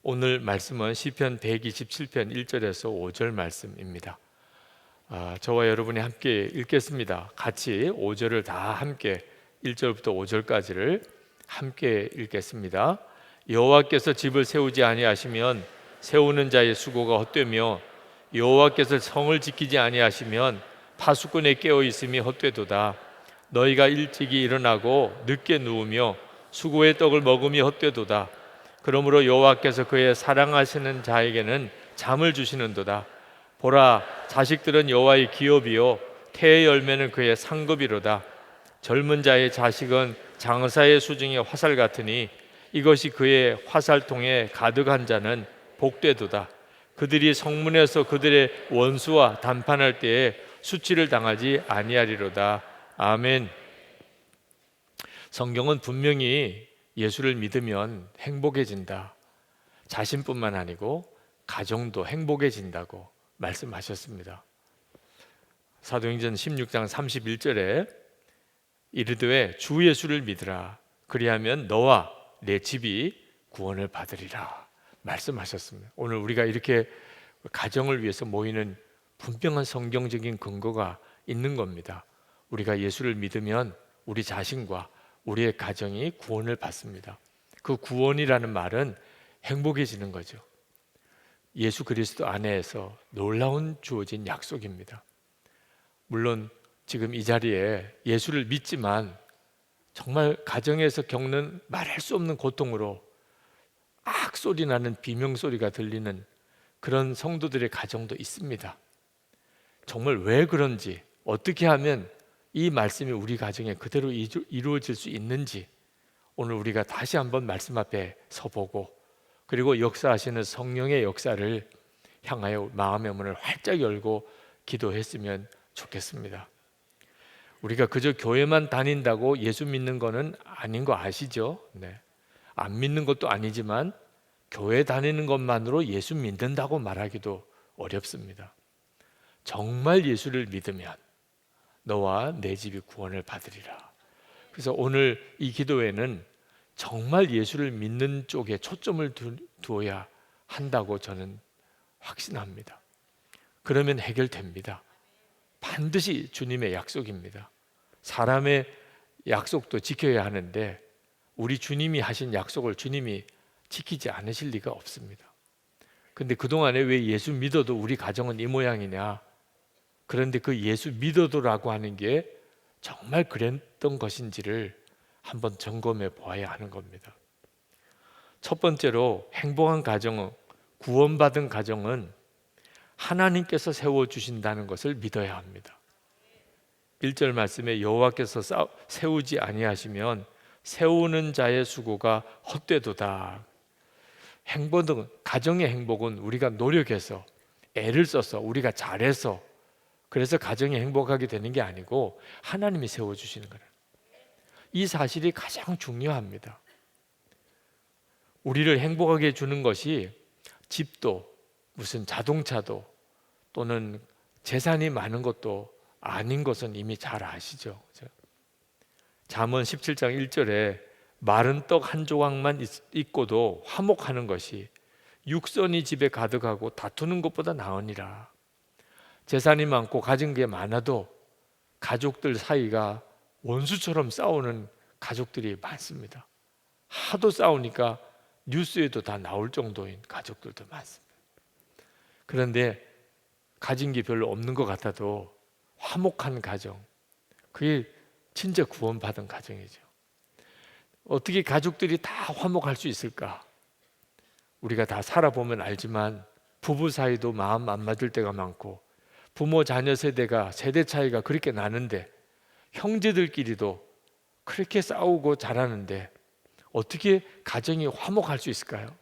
오늘 말씀은 시편 127편 1절에서 5절 말씀입니다. 저와 여러분이 함께 읽겠습니다. 같이 5절을 다 함께 1절부터 5절까지를 함께 읽겠습니다. 여호와께서 집을 세우지 아니하시면 세우는 자의 수고가 헛되며 여호와께서 성을 지키지 아니하시면 파수꾼의 깨어 있음이 헛되도다. 너희가 일찍이 일어나고 늦게 누우며 수고의 떡을 먹음이 헛되도다. 그러므로 여호와께서 그의 사랑하시는 자에게는 잠을 주시는도다. 보라, 자식들은 여호와의 기업이요 태의 열매는 그의 상급이로다. 젊은 자의 자식은 장사의 수중의 화살 같으니 이것이 그의 화살통에 가득한 자는 복되도다. 그들이 성문에서 그들의 원수와談판할 때에 수치를 당하지 아니하리로다. 아멘. 성경은 분명히 예수를 믿으면 행복해진다, 자신뿐만 아니고 가정도 행복해진다고 말씀하셨습니다. 사도행전 16장 31절에 이르되 주 예수를 믿으라, 그리하면 너와 내 집이 구원을 받으리라 말씀하셨습니다. 오늘 우리가 이렇게 가정을 위해서 모이는 분명한 성경적인 근거가 있는 겁니다. 우리가 예수를 믿으면 우리 자신과 우리의 가정이 구원을 받습니다. 그 구원이라는 말은 행복해지는 거죠. 예수 그리스도 안에서 놀라운 주어진 약속입니다. 물론 지금 이 자리에 예수를 믿지만 정말 가정에서 겪는 말할 수 없는 고통으로 소리 나는 비명소리가 들리는 그런 성도들의 가정도 있습니다. 정말 왜 그런지, 어떻게 하면 이 말씀이 우리 가정에 그대로 이루어질 수 있는지 오늘 우리가 다시 한번 말씀 앞에 서보고, 그리고 역사하시는 성령의 역사를 향하여 마음의 문을 활짝 열고 기도했으면 좋겠습니다. 우리가 그저 교회만 다닌다고 예수 믿는 거는 아닌 거 아시죠? 네. 안 믿는 것도 아니지만 교회 다니는 것만으로 예수 믿는다고 말하기도 어렵습니다. 정말 예수를 믿으면 너와 내 집이 구원을 받으리라. 그래서 오늘 이 기도회는 정말 예수를 믿는 쪽에 초점을 두어야 한다고 저는 확신합니다. 그러면 해결됩니다. 반드시 주님의 약속입니다. 사람의 약속도 지켜야 하는데 우리 주님이 하신 약속을 주님이 지키지 않으실 리가 없습니다. 근데 그동안에 왜 예수 믿어도 우리 가정은 이 모양이냐? 그런데 그 예수 믿어도라고 하는 게 정말 그랬던 것인지를 한번 점검해 보아야 하는 겁니다. 첫 번째로 행복한 가정은, 구원받은 가정은 하나님께서 세워주신다는 것을 믿어야 합니다. 1절 말씀에 여호와께서 세우지 아니하시면 세우는 자의 수고가 헛되도다. 행복은, 가정의 행복은 우리가 노력해서 애를 써서 우리가 잘해서 그래서 가정이 행복하게 되는 게 아니고 하나님이 세워주시는 거예요. 이 사실이 가장 중요합니다. 우리를 행복하게 해주는 것이 집도 무슨 자동차도 또는 재산이 많은 것도 아닌 것은 이미 잘 아시죠? 잠언 17장 1절에 마른 떡 한 조각만 있고도 화목하는 것이 육선이 집에 가득하고 다투는 것보다 나으니라. 재산이 많고 가진 게 많아도 가족들 사이가 원수처럼 싸우는 가족들이 많습니다. 하도 싸우니까 뉴스에도 다 나올 정도인 가족들도 많습니다. 그런데 가진 게 별로 없는 것 같아도 화목한 가정, 그게 진짜 구원받은 가정이죠. 어떻게 가족들이 다 화목할 수 있을까? 우리가 다 살아보면 알지만 부부 사이도 마음 안 맞을 때가 많고 부모 자녀 세대가 세대 차이가 그렇게 나는데 형제들끼리도 그렇게 싸우고 자라는데 어떻게 가정이 화목할 수 있을까요?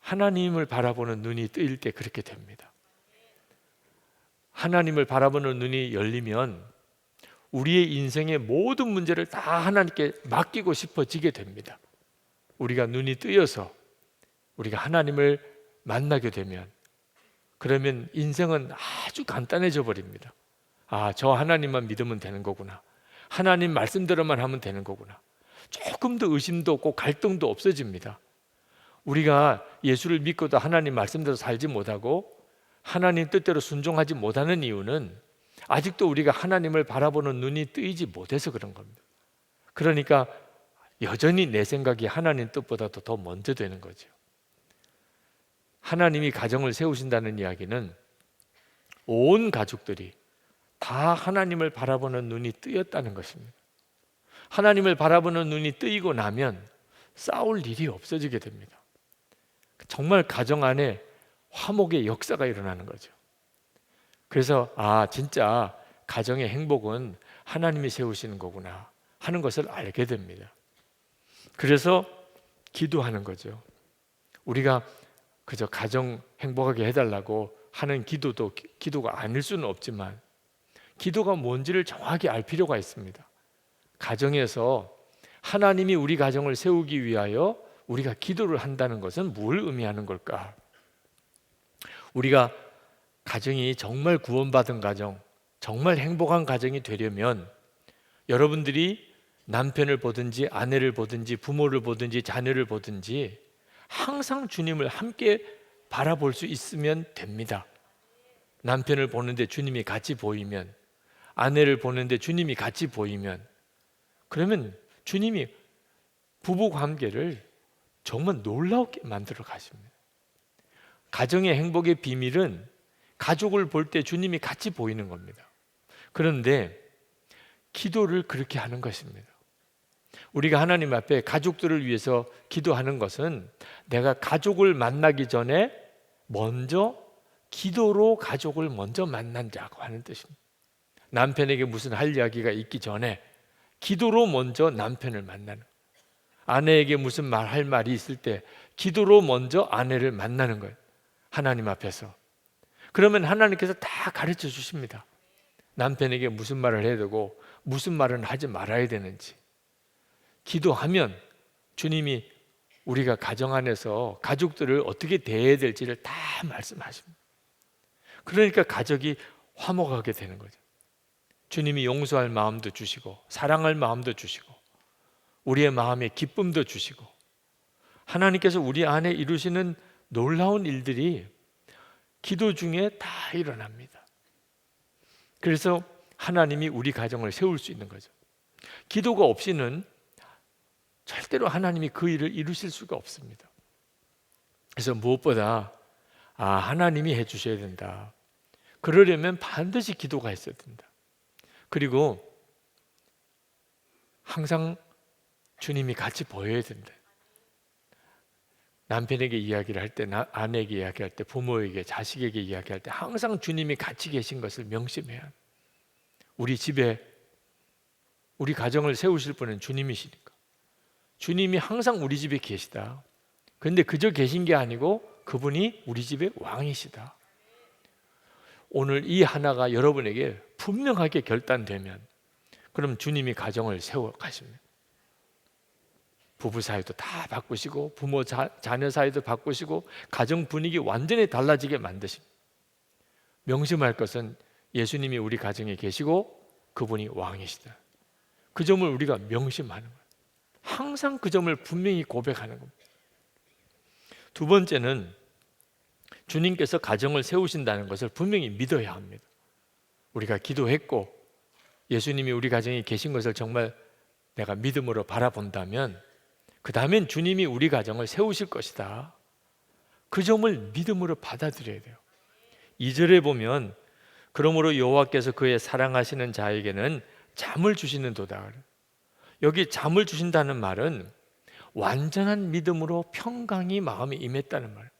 하나님을 바라보는 눈이 뜨일 때 그렇게 됩니다. 하나님을 바라보는 눈이 열리면 우리의 인생의 모든 문제를 다 하나님께 맡기고 싶어지게 됩니다. 우리가 눈이 뜨여서 우리가 하나님을 만나게 되면, 그러면 인생은 아주 간단해져 버립니다. 저 하나님만 믿으면 되는 거구나. 하나님 말씀대로만 하면 되는 거구나. 조금 더 의심도 없고 갈등도 없어집니다. 우리가 예수를 믿고도 하나님 말씀대로 살지 못하고 하나님 뜻대로 순종하지 못하는 이유는 아직도 우리가 하나님을 바라보는 눈이 뜨이지 못해서 그런 겁니다. 그러니까 여전히 내 생각이 하나님 뜻보다도 더 먼저 되는 거죠. 하나님이 가정을 세우신다는 이야기는 온 가족들이 다 하나님을 바라보는 눈이 뜨였다는 것입니다. 하나님을 바라보는 눈이 뜨이고 나면 싸울 일이 없어지게 됩니다. 정말 가정 안에 화목의 역사가 일어나는 거죠. 그래서 진짜 가정의 행복은 하나님이 세우시는 거구나 하는 것을 알게 됩니다. 그래서 기도하는 거죠. 우리가 그저 가정 행복하게 해달라고 하는 기도도 기도가 아닐 수는 없지만 기도가 뭔지를 정확히 알 필요가 있습니다. 가정에서 하나님이 우리 가정을 세우기 위하여 우리가 기도를 한다는 것은 뭘 의미하는 걸까? 우리가 가정이 정말 구원받은 가정, 정말 행복한 가정이 되려면 여러분들이 남편을 보든지 아내를 보든지 부모를 보든지 자녀를 보든지 항상 주님을 함께 바라볼 수 있으면 됩니다. 남편을 보는데 주님이 같이 보이면, 아내를 보는데 주님이 같이 보이면, 그러면 주님이 부부 관계를 정말 놀랍게 만들어 가십니다. 가정의 행복의 비밀은 가족을 볼 때 주님이 같이 보이는 겁니다. 그런데 기도를 그렇게 하는 것입니다. 우리가 하나님 앞에 가족들을 위해서 기도하는 것은 내가 가족을 만나기 전에 먼저 기도로 가족을 먼저 만난다고 하는 뜻입니다. 남편에게 무슨 할 이야기가 있기 전에 기도로 먼저 남편을 만나는, 아내에게 무슨 할 말이 있을 때 기도로 먼저 아내를 만나는 거예요. 하나님 앞에서. 그러면 하나님께서 다 가르쳐 주십니다. 남편에게 무슨 말을 해야 되고 무슨 말은 하지 말아야 되는지. 기도하면 주님이 우리가 가정 안에서 가족들을 어떻게 대해야 될지를 다 말씀하십니다. 그러니까 가족이 화목하게 되는 거죠. 주님이 용서할 마음도 주시고 사랑할 마음도 주시고 우리의 마음에 기쁨도 주시고 하나님께서 우리 안에 이루시는 놀라운 일들이 기도 중에 다 일어납니다. 그래서 하나님이 우리 가정을 세울 수 있는 거죠. 기도가 없이는 절대로 하나님이 그 일을 이루실 수가 없습니다. 그래서 무엇보다 하나님이 해주셔야 된다. 그러려면 반드시 기도가 있어야 된다. 그리고 항상 주님이 같이 보여야 된다. 남편에게 이야기를 할 때, 아내에게 이야기할 때, 부모에게, 자식에게 이야기할 때 항상 주님이 같이 계신 것을 명심해야 합니다. 우리 집에, 우리 가정을 세우실 분은 주님이시니까 주님이 항상 우리 집에 계시다. 그런데 그저 계신 게 아니고 그분이 우리 집의 왕이시다. 오늘 이 하나가 여러분에게 분명하게 결단되면 그럼 주님이 가정을 세워 가십니다. 부부 사이도 다 바꾸시고 부모 자녀 사이도 바꾸시고 가정 분위기 완전히 달라지게 만드십니다. 명심할 것은 예수님이 우리 가정에 계시고 그분이 왕이시다. 그 점을 우리가 명심하는 거예요. 항상 그 점을 분명히 고백하는 겁니다. 두 번째는 주님께서 가정을 세우신다는 것을 분명히 믿어야 합니다. 우리가 기도했고 예수님이 우리 가정에 계신 것을 정말 내가 믿음으로 바라본다면 그 다음엔 주님이 우리 가정을 세우실 것이다. 그 점을 믿음으로 받아들여야 돼요. 2절에 보면 그러므로 여호와께서 그의 사랑하시는 자에게는 잠을 주시는도다. 여기 잠을 주신다는 말은 완전한 믿음으로 평강이 마음에 임했다는 말.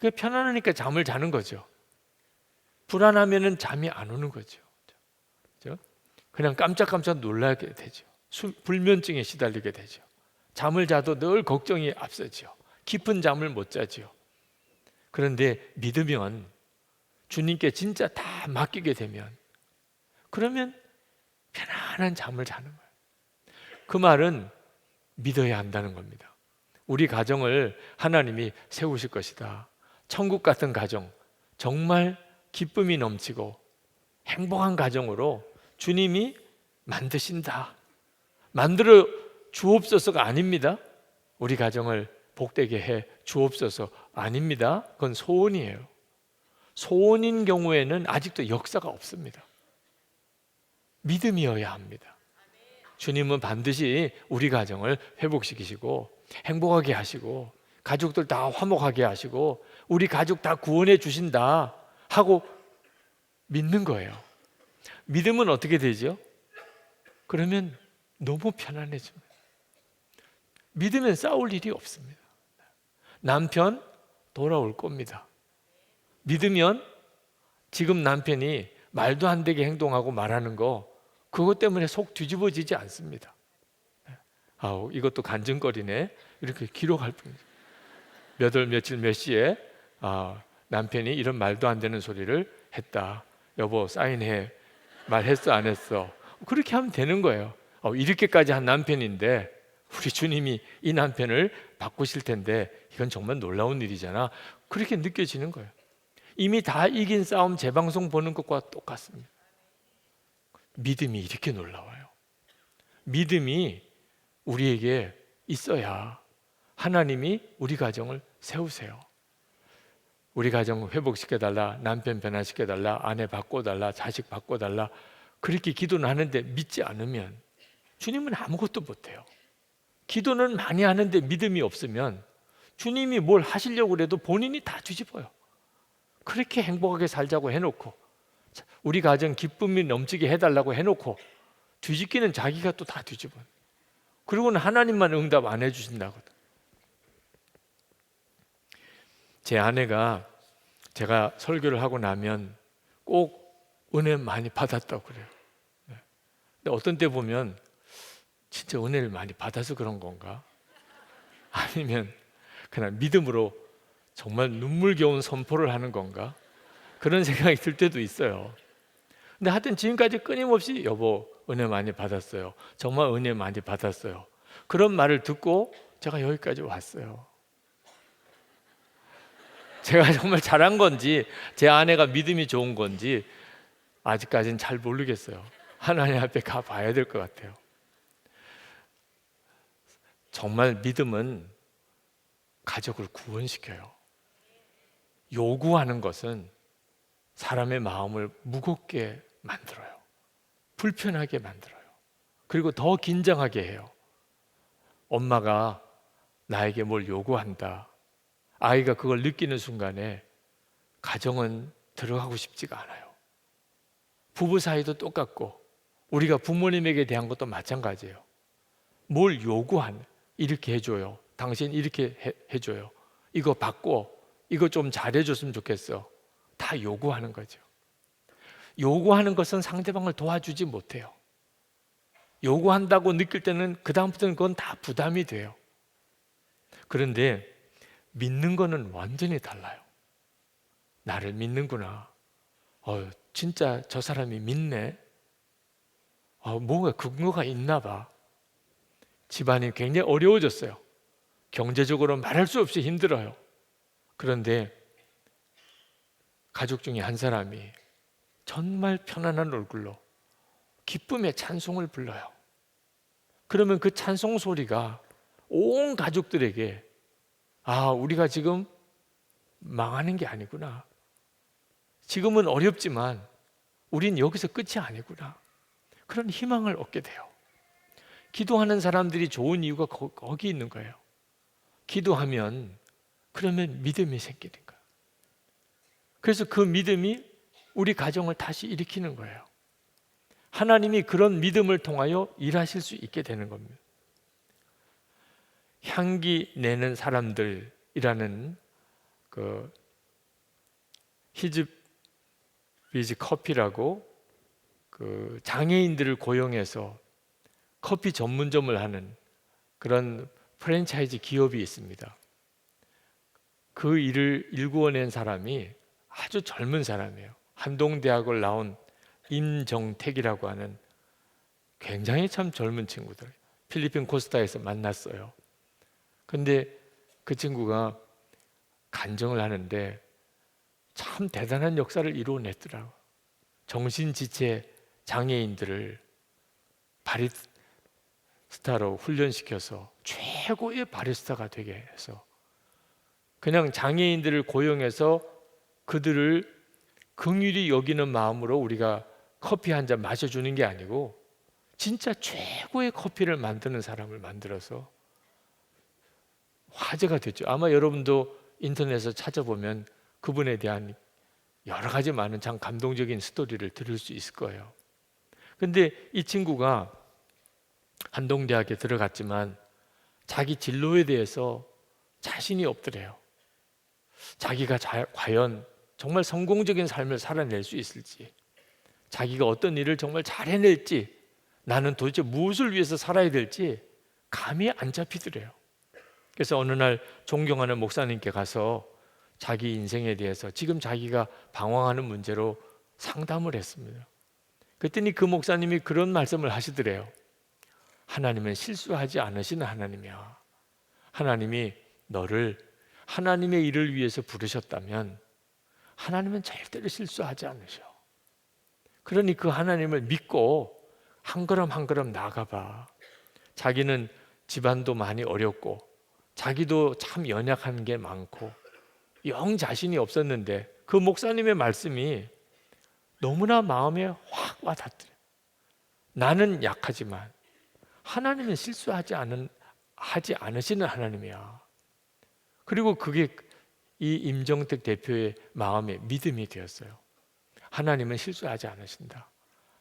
그러니까 편안하니까 잠을 자는 거죠. 불안하면은 잠이 안 오는 거죠. 그냥 깜짝깜짝 놀라게 되죠. 불면증에 시달리게 되죠. 잠을 자도 늘 걱정이 앞서죠. 깊은 잠을 못 자죠. 그런데 믿으면 주님께 진짜 다 맡기게 되면 그러면 편안한 잠을 자는 거예요. 그 말은 믿어야 한다는 겁니다. 우리 가정을 하나님이 세우실 것이다. 천국 같은 가정, 정말 기쁨이 넘치고 행복한 가정으로 주님이 만드신다. 만들어 주옵소서가 아닙니다. 우리 가정을 복되게 해 주옵소서. 아닙니다. 그건 소원이에요. 소원인 경우에는 아직도 역사가 없습니다. 믿음이어야 합니다. 주님은 반드시 우리 가정을 회복시키시고 행복하게 하시고 가족들 다 화목하게 하시고 우리 가족 다 구원해 주신다 하고 믿는 거예요. 믿음은 어떻게 되죠? 그러면 너무 편안해집니다. 믿으면 싸울 일이 없습니다. 남편 돌아올 겁니다. 믿으면 지금 남편이 말도 안 되게 행동하고 말하는 거 그것 때문에 속 뒤집어지지 않습니다. 아우, 이것도 간증거리네. 이렇게 기록할 뿐이죠. 몇 월 며칠 몇 시에 남편이 이런 말도 안 되는 소리를 했다. 여보 사인해. 말했어 안 했어? 그렇게 하면 되는 거예요. 이렇게까지 한 남편인데 우리 주님이 이 남편을 바꾸실 텐데 이건 정말 놀라운 일이잖아. 그렇게 느껴지는 거예요. 이미 다 이긴 싸움 재방송 보는 것과 똑같습니다. 믿음이 이렇게 놀라워요. 믿음이 우리에게 있어야 하나님이 우리 가정을 세우세요. 우리 가정 회복시켜달라, 남편 변화시켜달라, 아내 바꿔달라, 자식 바꿔달라 그렇게 기도는 하는데 믿지 않으면 주님은 아무것도 못해요. 기도는 많이 하는데 믿음이 없으면 주님이 뭘 하시려고 해도 본인이 다 뒤집어요. 그렇게 행복하게 살자고 해놓고 우리 가정 기쁨이 넘치게 해달라고 해놓고 뒤집기는 자기가 또 다 뒤집어요. 그리고는 하나님만 응답 안 해주신다거든. 제 아내가 제가 설교를 하고 나면 꼭 은혜 많이 받았다고 그래요. 근데 어떤 때 보면 진짜 은혜를 많이 받아서 그런 건가? 아니면 그냥 믿음으로 정말 눈물겨운 선포를 하는 건가? 그런 생각이 들 때도 있어요. 근데 하여튼 지금까지 끊임없이 여보 은혜 많이 받았어요. 정말 은혜 많이 받았어요. 그런 말을 듣고 제가 여기까지 왔어요. 제가 정말 잘한 건지 제 아내가 믿음이 좋은 건지 아직까지는 잘 모르겠어요. 하나님 앞에 가봐야 될 것 같아요. 정말 믿음은 가족을 구원시켜요. 요구하는 것은 사람의 마음을 무겁게 만들어요. 불편하게 만들어요. 그리고 더 긴장하게 해요. 엄마가 나에게 뭘 요구한다. 아이가 그걸 느끼는 순간에 가정은 들어가고 싶지가 않아요. 부부 사이도 똑같고 우리가 부모님에게 대한 것도 마찬가지예요. 뭘 요구하는, 이렇게 해줘요. 당신 이렇게 해줘요. 이거 바꿔. 이거 좀 잘해줬으면 좋겠어. 다 요구하는 거죠. 요구하는 것은 상대방을 도와주지 못해요. 요구한다고 느낄 때는 그 다음부터는 그건 다 부담이 돼요. 그런데 믿는 거는 완전히 달라요. 나를 믿는구나. 진짜 저 사람이 믿네. 뭔가 근거가 있나 봐. 집안이 굉장히 어려워졌어요. 경제적으로 말할 수 없이 힘들어요. 그런데 가족 중에 한 사람이 정말 편안한 얼굴로 기쁨의 찬송을 불러요. 그러면 그 찬송 소리가 온 가족들에게 우리가 지금 망하는 게 아니구나. 지금은 어렵지만 우린 여기서 끝이 아니구나. 그런 희망을 얻게 돼요. 기도하는 사람들이 좋은 이유가 거기 있는 거예요. 기도하면 그러면 믿음이 생기는 거예요. 그래서 그 믿음이 우리 가정을 다시 일으키는 거예요. 하나님이 그런 믿음을 통하여 일하실 수 있게 되는 겁니다. 향기 내는 사람들이라는 그 히즈비즈 커피라고 그 장애인들을 고용해서 커피 전문점을 하는 그런 프랜차이즈 기업이 있습니다. 그 일을 일구어낸 사람이 아주 젊은 사람이에요. 한동대학을 나온 임정택이라고 하는 굉장히 참 젊은 친구들. 필리핀 코스타에서 만났어요. 근데 그 친구가 간증을 하는데 참 대단한 역사를 이루어냈더라고요. 정신지체 장애인들을 스타로 훈련시켜서 최고의 바리스타가 되게 해서 그냥 장애인들을 고용해서 그들을 긍휼히 여기는 마음으로 우리가 커피 한 잔 마셔주는 게 아니고 진짜 최고의 커피를 만드는 사람을 만들어서 화제가 됐죠. 아마 여러분도 인터넷에서 찾아보면 그분에 대한 여러 가지 많은 참 감동적인 스토리를 들을 수 있을 거예요. 근데 이 친구가 한동대학에 들어갔지만 자기 진로에 대해서 자신이 없더래요. 자기가 과연 정말 성공적인 삶을 살아낼 수 있을지, 자기가 어떤 일을 정말 잘 해낼지, 나는 도대체 무엇을 위해서 살아야 될지 감이 안 잡히더래요. 그래서 어느 날 존경하는 목사님께 가서 자기 인생에 대해서 지금 자기가 방황하는 문제로 상담을 했습니다. 그랬더니 그 목사님이 그런 말씀을 하시더래요. 하나님은 실수하지 않으시는 하나님이야. 하나님이 너를 하나님의 일을 위해서 부르셨다면 하나님은 절대로 실수하지 않으셔. 그러니 그 하나님을 믿고 한 걸음 한 걸음 나아가봐. 자기는 집안도 많이 어렵고 자기도 참 연약한 게 많고 영 자신이 없었는데 그 목사님의 말씀이 너무나 마음에 확 와닿더래요. 나는 약하지만 하나님은 하지 않으시는 하나님이야. 그리고 그게 이 임정택 대표의 마음에 믿음이 되었어요. 하나님은 실수하지 않으신다.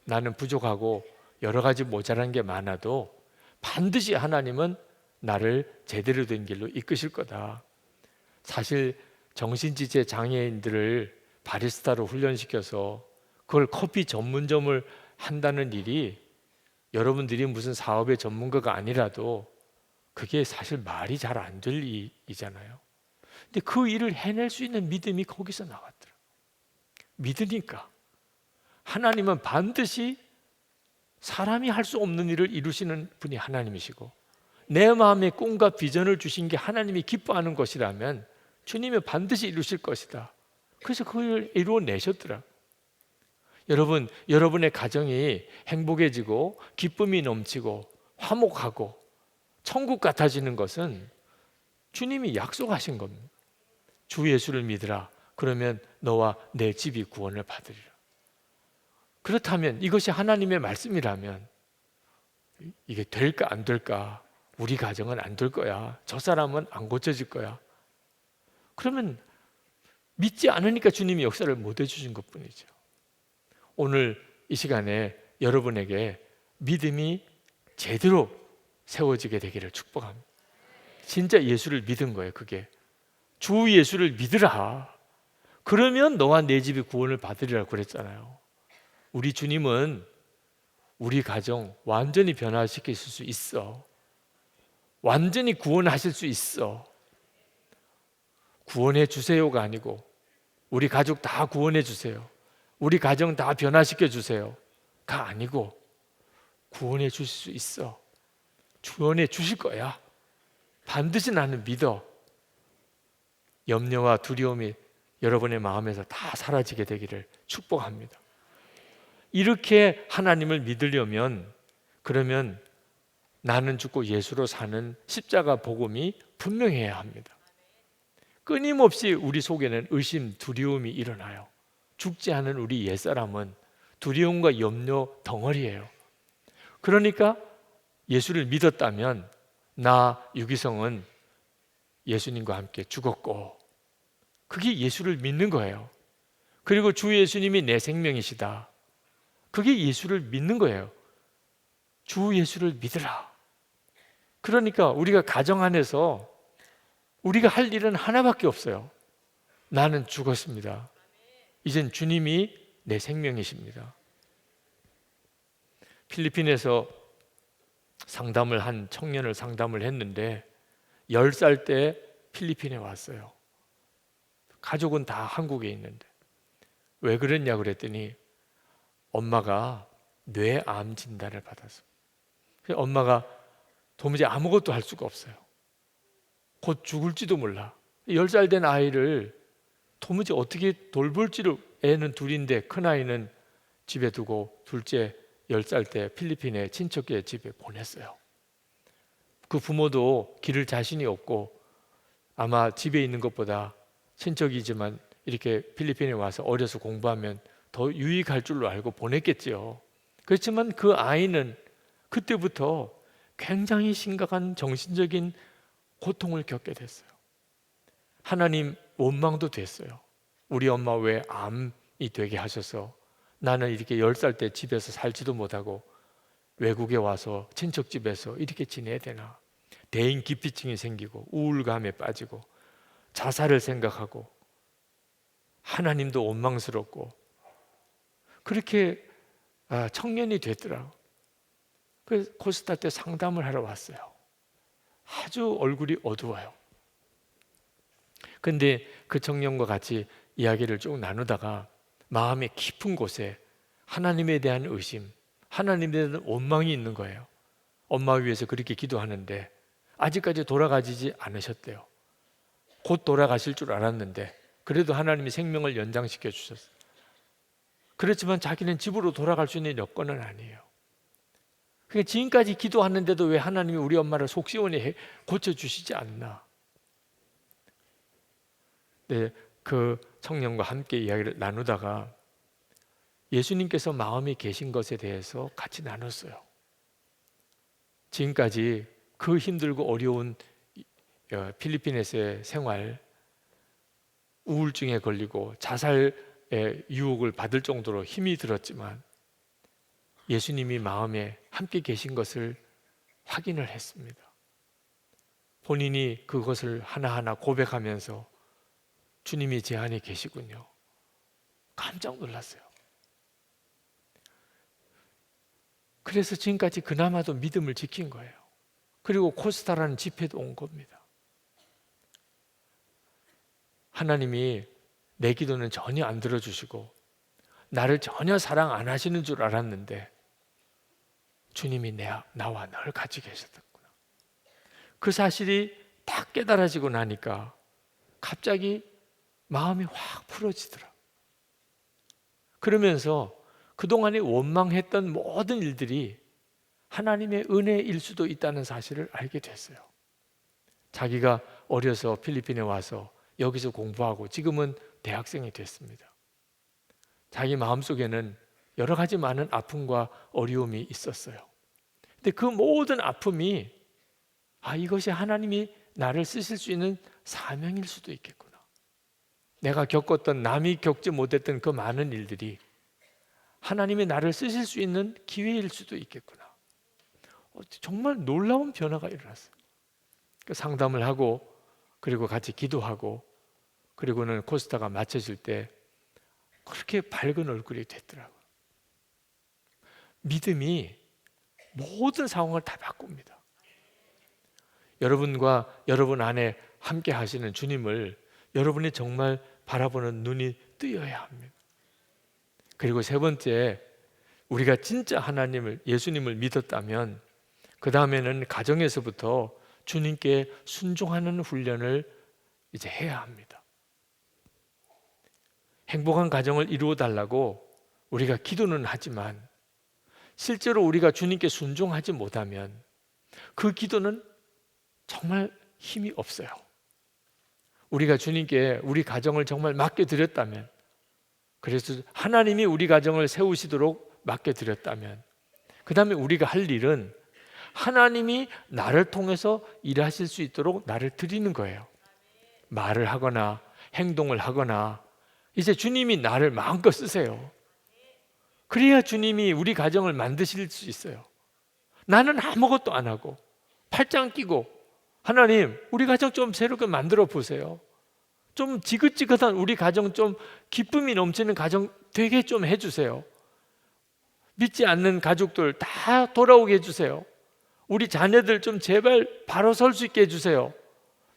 나는 부족하고 여러 가지 모자란 게 많아도 반드시 하나님은 나를 제대로 된 길로 이끄실 거다. 사실 정신지체 장애인들을 바리스타로 훈련시켜서 그걸 커피 전문점을 한다는 일이 여러분들이 무슨 사업의 전문가가 아니라도 그게 사실 말이 잘 안 될 일이잖아요. 근데 그 일을 해낼 수 있는 믿음이 거기서 나왔더라. 믿으니까 하나님은 반드시 사람이 할 수 없는 일을 이루시는 분이 하나님이시고 내 마음에 꿈과 비전을 주신 게 하나님이 기뻐하는 것이라면 주님이 반드시 이루실 것이다. 그래서 그 일을 이루어내셨더라. 여러분, 여러분의 가정이 행복해지고 기쁨이 넘치고 화목하고 천국 같아지는 것은 주님이 약속하신 겁니다. 주 예수를 믿으라. 그러면 너와 내 집이 구원을 받으리라. 그렇다면 이것이 하나님의 말씀이라면 이게 될까 안 될까? 우리 가정은 안 될 거야. 저 사람은 안 고쳐질 거야. 그러면 믿지 않으니까 주님이 역사를 못 해주신 것뿐이죠. 오늘 이 시간에 여러분에게 믿음이 제대로 세워지게 되기를 축복합니다. 진짜 예수를 믿은 거예요. 그게 주 예수를 믿으라. 그러면 너와 내 집이 구원을 받으리라고 그랬잖아요. 우리 주님은 우리 가정 완전히 변화시킬 수 있어. 완전히 구원하실 수 있어. 구원해 주세요가 아니고 우리 가족 다 구원해 주세요. 우리 가정 다 변화시켜 주세요가 아니고 구원해 주실 수 있어. 구원해 주실 거야. 반드시 나는 믿어. 염려와 두려움이 여러분의 마음에서 다 사라지게 되기를 축복합니다. 이렇게 하나님을 믿으려면 그러면 나는 죽고 예수로 사는 십자가 복음이 분명해야 합니다. 끊임없이 우리 속에는 의심, 두려움이 일어나요. 죽지 않은 우리 옛사람은 두려움과 염려 덩어리예요. 그러니까 예수를 믿었다면 나 유기성은 예수님과 함께 죽었고 그게 예수를 믿는 거예요. 그리고 주 예수님이 내 생명이시다. 그게 예수를 믿는 거예요. 주 예수를 믿으라. 그러니까 우리가 가정 안에서 우리가 할 일은 하나밖에 없어요. 나는 죽었습니다. 이젠 주님이 내 생명이십니다. 필리핀에서 상담을 한 청년을 상담을 했는데 10살 때 필리핀에 왔어요. 가족은 다 한국에 있는데 왜 그랬냐 그랬더니 엄마가 뇌암 진단을 받았어요. 엄마가 도무지 아무것도 할 수가 없어요. 곧 죽을지도 몰라. 10살 된 아이를 도무지 어떻게 돌볼지를 애는 둘인데 큰아이는 집에 두고 둘째 10살 때 필리핀의 친척의 집에 보냈어요. 그 부모도 기를 자신이 없고 아마 집에 있는 것보다 친척이지만 이렇게 필리핀에 와서 어려서 공부하면 더 유익할 줄로 알고 보냈겠지요. 그렇지만 그 아이는 그때부터 굉장히 심각한 정신적인 고통을 겪게 됐어요. 하나님 원망도 됐어요. 우리 엄마 왜 암이 되게 하셔서 나는 이렇게 10살 때 집에서 살지도 못하고 외국에 와서 친척집에서 이렇게 지내야 되나. 대인 기피증이 생기고 우울감에 빠지고 자살을 생각하고 하나님도 원망스럽고 그렇게 청년이 됐더라고. 그래서 코스타 때 상담을 하러 왔어요. 아주 얼굴이 어두워요. 근데 그 청년과 같이 이야기를 쭉 나누다가 마음의 깊은 곳에 하나님에 대한 의심, 하나님에 대한 원망이 있는 거예요. 엄마 위해서 그렇게 기도하는데 아직까지 돌아가지 않으셨대요. 곧 돌아가실 줄 알았는데 그래도 하나님이 생명을 연장시켜 주셨어요. 그렇지만 자기는 집으로 돌아갈 수 있는 여건은 아니에요. 그러니까 지금까지 기도하는데도 왜 하나님이 우리 엄마를 속 시원히 고쳐주시지 않나. 네, 그 청년과 함께 이야기를 나누다가 예수님께서 마음에 계신 것에 대해서 같이 나눴어요. 지금까지 그 힘들고 어려운 필리핀에서의 생활, 우울증에 걸리고 자살의 유혹을 받을 정도로 힘이 들었지만 예수님이 마음에 함께 계신 것을 확인을 했습니다. 본인이 그것을 하나하나 고백하면서 주님이 제 안에 계시군요. 깜짝 놀랐어요. 그래서 지금까지 그나마도 믿음을 지킨 거예요. 그리고 코스타라는 집회도 온 겁니다. 하나님이 내 기도는 전혀 안 들어주시고 나를 전혀 사랑 안 하시는 줄 알았는데 주님이 나와 널 같이 계셨구나. 그 사실이 딱 깨달아지고 나니까 갑자기 마음이 확 풀어지더라. 그러면서 그동안에 원망했던 모든 일들이 하나님의 은혜일 수도 있다는 사실을 알게 됐어요. 자기가 어려서 필리핀에 와서 여기서 공부하고 지금은 대학생이 됐습니다. 자기 마음속에는 여러 가지 많은 아픔과 어려움이 있었어요. 근데 그 모든 아픔이 이것이 하나님이 나를 쓰실 수 있는 사명일 수도 있겠구나. 내가 겪었던 남이 겪지 못했던 그 많은 일들이 하나님이 나를 쓰실 수 있는 기회일 수도 있겠구나. 정말 놀라운 변화가 일어났어요. 상담을 하고 그리고 같이 기도하고 그리고는 코스타가 마쳐질 때 그렇게 밝은 얼굴이 됐더라고요. 믿음이 모든 상황을 다 바꿉니다. 여러분과 여러분 안에 함께 하시는 주님을 여러분이 정말 바라보는 눈이 뜨여야 합니다. 그리고 세 번째, 우리가 진짜 하나님을, 예수님을 믿었다면 그 다음에는 가정에서부터 주님께 순종하는 훈련을 이제 해야 합니다. 행복한 가정을 이루어 달라고 우리가 기도는 하지만 실제로 우리가 주님께 순종하지 못하면 그 기도는 정말 힘이 없어요. 우리가 주님께 우리 가정을 정말 맡겨드렸다면, 그래서 하나님이 우리 가정을 세우시도록 맡겨드렸다면 그 다음에 우리가 할 일은 하나님이 나를 통해서 일하실 수 있도록 나를 드리는 거예요. 말을 하거나 행동을 하거나 이제 주님이 나를 마음껏 쓰세요. 그래야 주님이 우리 가정을 만드실 수 있어요. 나는 아무것도 안 하고 팔짱 끼고 하나님 우리 가정 좀 새롭게 만들어 보세요. 좀 지긋지긋한 우리 가정, 좀 기쁨이 넘치는 가정 되게 좀 해주세요. 믿지 않는 가족들 다 돌아오게 해주세요. 우리 자녀들 좀 제발 바로 설 수 있게 해주세요.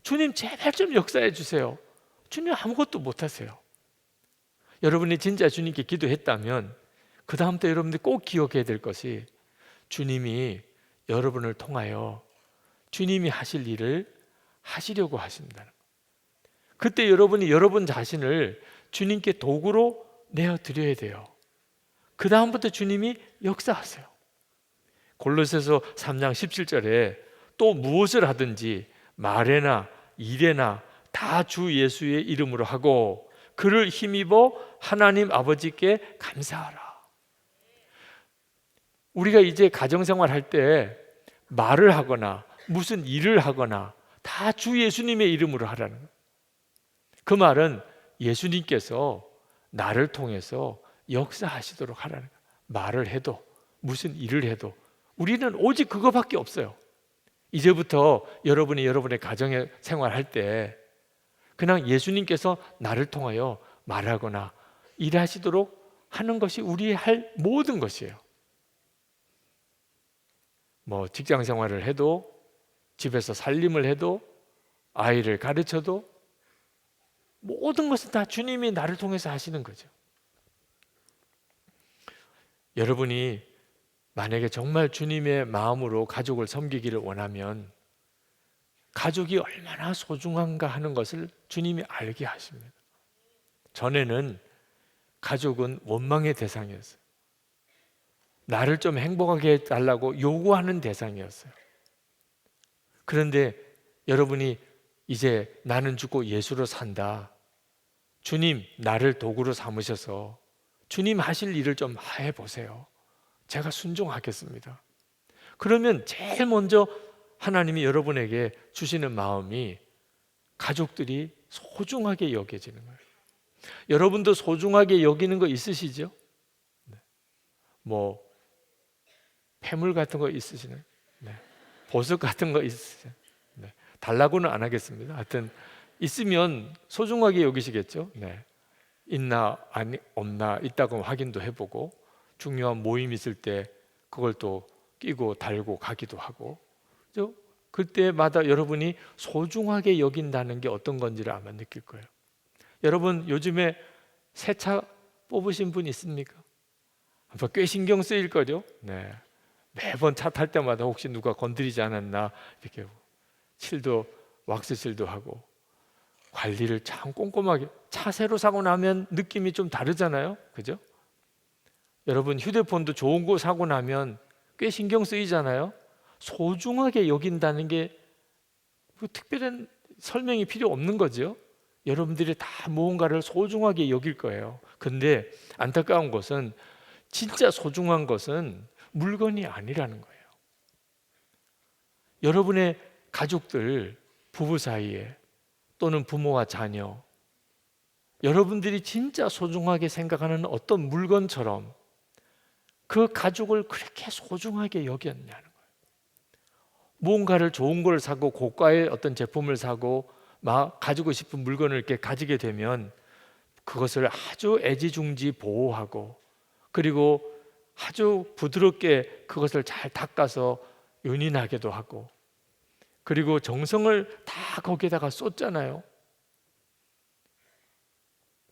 주님 제발 좀 역사해 주세요. 주님 아무것도 못하세요. 여러분이 진짜 주님께 기도했다면 그 다음부터 여러분들이 꼭 기억해야 될 것이 주님이 여러분을 통하여 주님이 하실 일을 하시려고 하신다는 거예요. 그때 여러분이 여러분 자신을 주님께 도구로 내어드려야 돼요. 그 다음부터 주님이 역사하세요. 골로새서 3장 17절에 또 무엇을 하든지 말에나 일에나 다 주 예수의 이름으로 하고 그를 힘입어 하나님 아버지께 감사하라. 우리가 이제 가정생활 할 때 말을 하거나 무슨 일을 하거나 다 주 예수님의 이름으로 하라는 거예요. 그 말은 예수님께서 나를 통해서 역사하시도록 하라는 거예요. 말을 해도 무슨 일을 해도 우리는 오직 그거밖에 없어요. 이제부터 여러분이 여러분의 가정의 생활할 때 그냥 예수님께서 나를 통하여 말하거나 일하시도록 하는 것이 우리의 할 모든 것이에요. 뭐 직장 생활을 해도 집에서 살림을 해도 아이를 가르쳐도 모든 것은 다 주님이 나를 통해서 하시는 거죠. 여러분이 만약에 정말 주님의 마음으로 가족을 섬기기를 원하면 가족이 얼마나 소중한가 하는 것을 주님이 알게 하십니다. 전에는 가족은 원망의 대상이었어요. 나를 좀 행복하게 해달라고 요구하는 대상이었어요. 그런데 여러분이 이제 나는 죽고 예수로 산다. 주님 나를 도구로 삼으셔서 주님 하실 일을 좀 해보세요. 제가 순종하겠습니다. 그러면 제일 먼저 하나님이 여러분에게 주시는 마음이 가족들이 소중하게 여겨지는 거예요. 여러분도 소중하게 여기는 거 있으시죠? 뭐 폐물 같은 거 있으시나요? 네. 보석 같은 거 있으세요? 네. 달라고는 안 하겠습니다. 하여튼 있으면 소중하게 여기시겠죠? 네. 있나 아니 없나 있다고 확인도 해보고 중요한 모임 있을 때 그걸 또 끼고 달고 가기도 하고 그때마다 여러분이 소중하게 여긴다는 게 어떤 건지를 아마 느낄 거예요. 여러분 요즘에 새 차 뽑으신 분 있습니까? 꽤 신경 쓰일 거죠? 네. 매번 차 탈 때마다 혹시 누가 건드리지 않았나 이렇게 칠도 왁스칠도 하고 관리를 참 꼼꼼하게. 차 새로 사고 나면 느낌이 좀 다르잖아요, 그죠? 여러분 휴대폰도 좋은 거 사고 나면 꽤 신경 쓰이잖아요. 소중하게 여긴다는 게 특별한 설명이 필요 없는 거죠. 여러분들이 다 무언가를 소중하게 여길 거예요. 근데 안타까운 것은 진짜 소중한 것은 물건이 아니라는 거예요. 여러분의 가족들, 부부 사이에 또는 부모와 자녀, 여러분들이 진짜 소중하게 생각하는 어떤 물건처럼 그 가족을 그렇게 소중하게 여겼냐는 거예요. 무언가를 좋은 걸 사고 고가의 어떤 제품을 사고 막 가지고 싶은 물건을 이렇게 가지게 되면 그것을 아주 애지중지 보호하고 그리고 아주 부드럽게 그것을 잘 닦아서 윤인하게도 하고 그리고 정성을 다 거기에다가 쏟잖아요.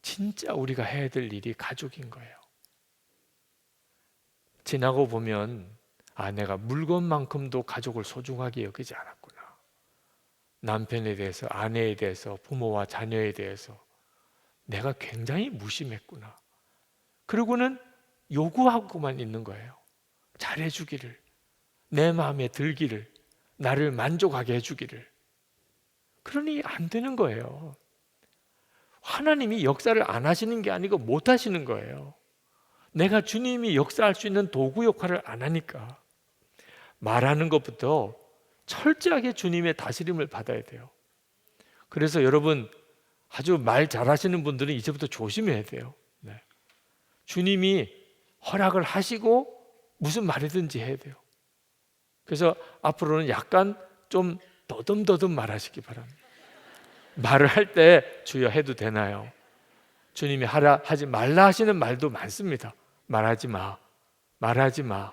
진짜 우리가 해야 될 일이 가족인 거예요. 지나고 보면 내가 물건만큼도 가족을 소중하게 여기지 않았구나. 남편에 대해서, 아내에 대해서, 부모와 자녀에 대해서 내가 굉장히 무심했구나. 그리고는 요구하고만 있는 거예요. 잘해주기를, 내 마음에 들기를, 나를 만족하게 해주기를. 그러니 안 되는 거예요. 하나님이 역사를 안 하시는 게 아니고 못 하시는 거예요. 내가 주님이 역사할 수 있는 도구 역할을 안 하니까. 말하는 것부터 철저하게 주님의 다스림을 받아야 돼요. 그래서 여러분 아주 말 잘하시는 분들은 이제부터 조심해야 돼요. 네. 주님이 허락을 하시고 무슨 말이든지 해야 돼요. 그래서 앞으로는 약간 좀 더듬더듬 말하시기 바랍니다. 말을 할 때 주여 해도 되나요? 주님이 하라 하지 말라 하시는 말도 많습니다. 말하지 마, 말하지 마.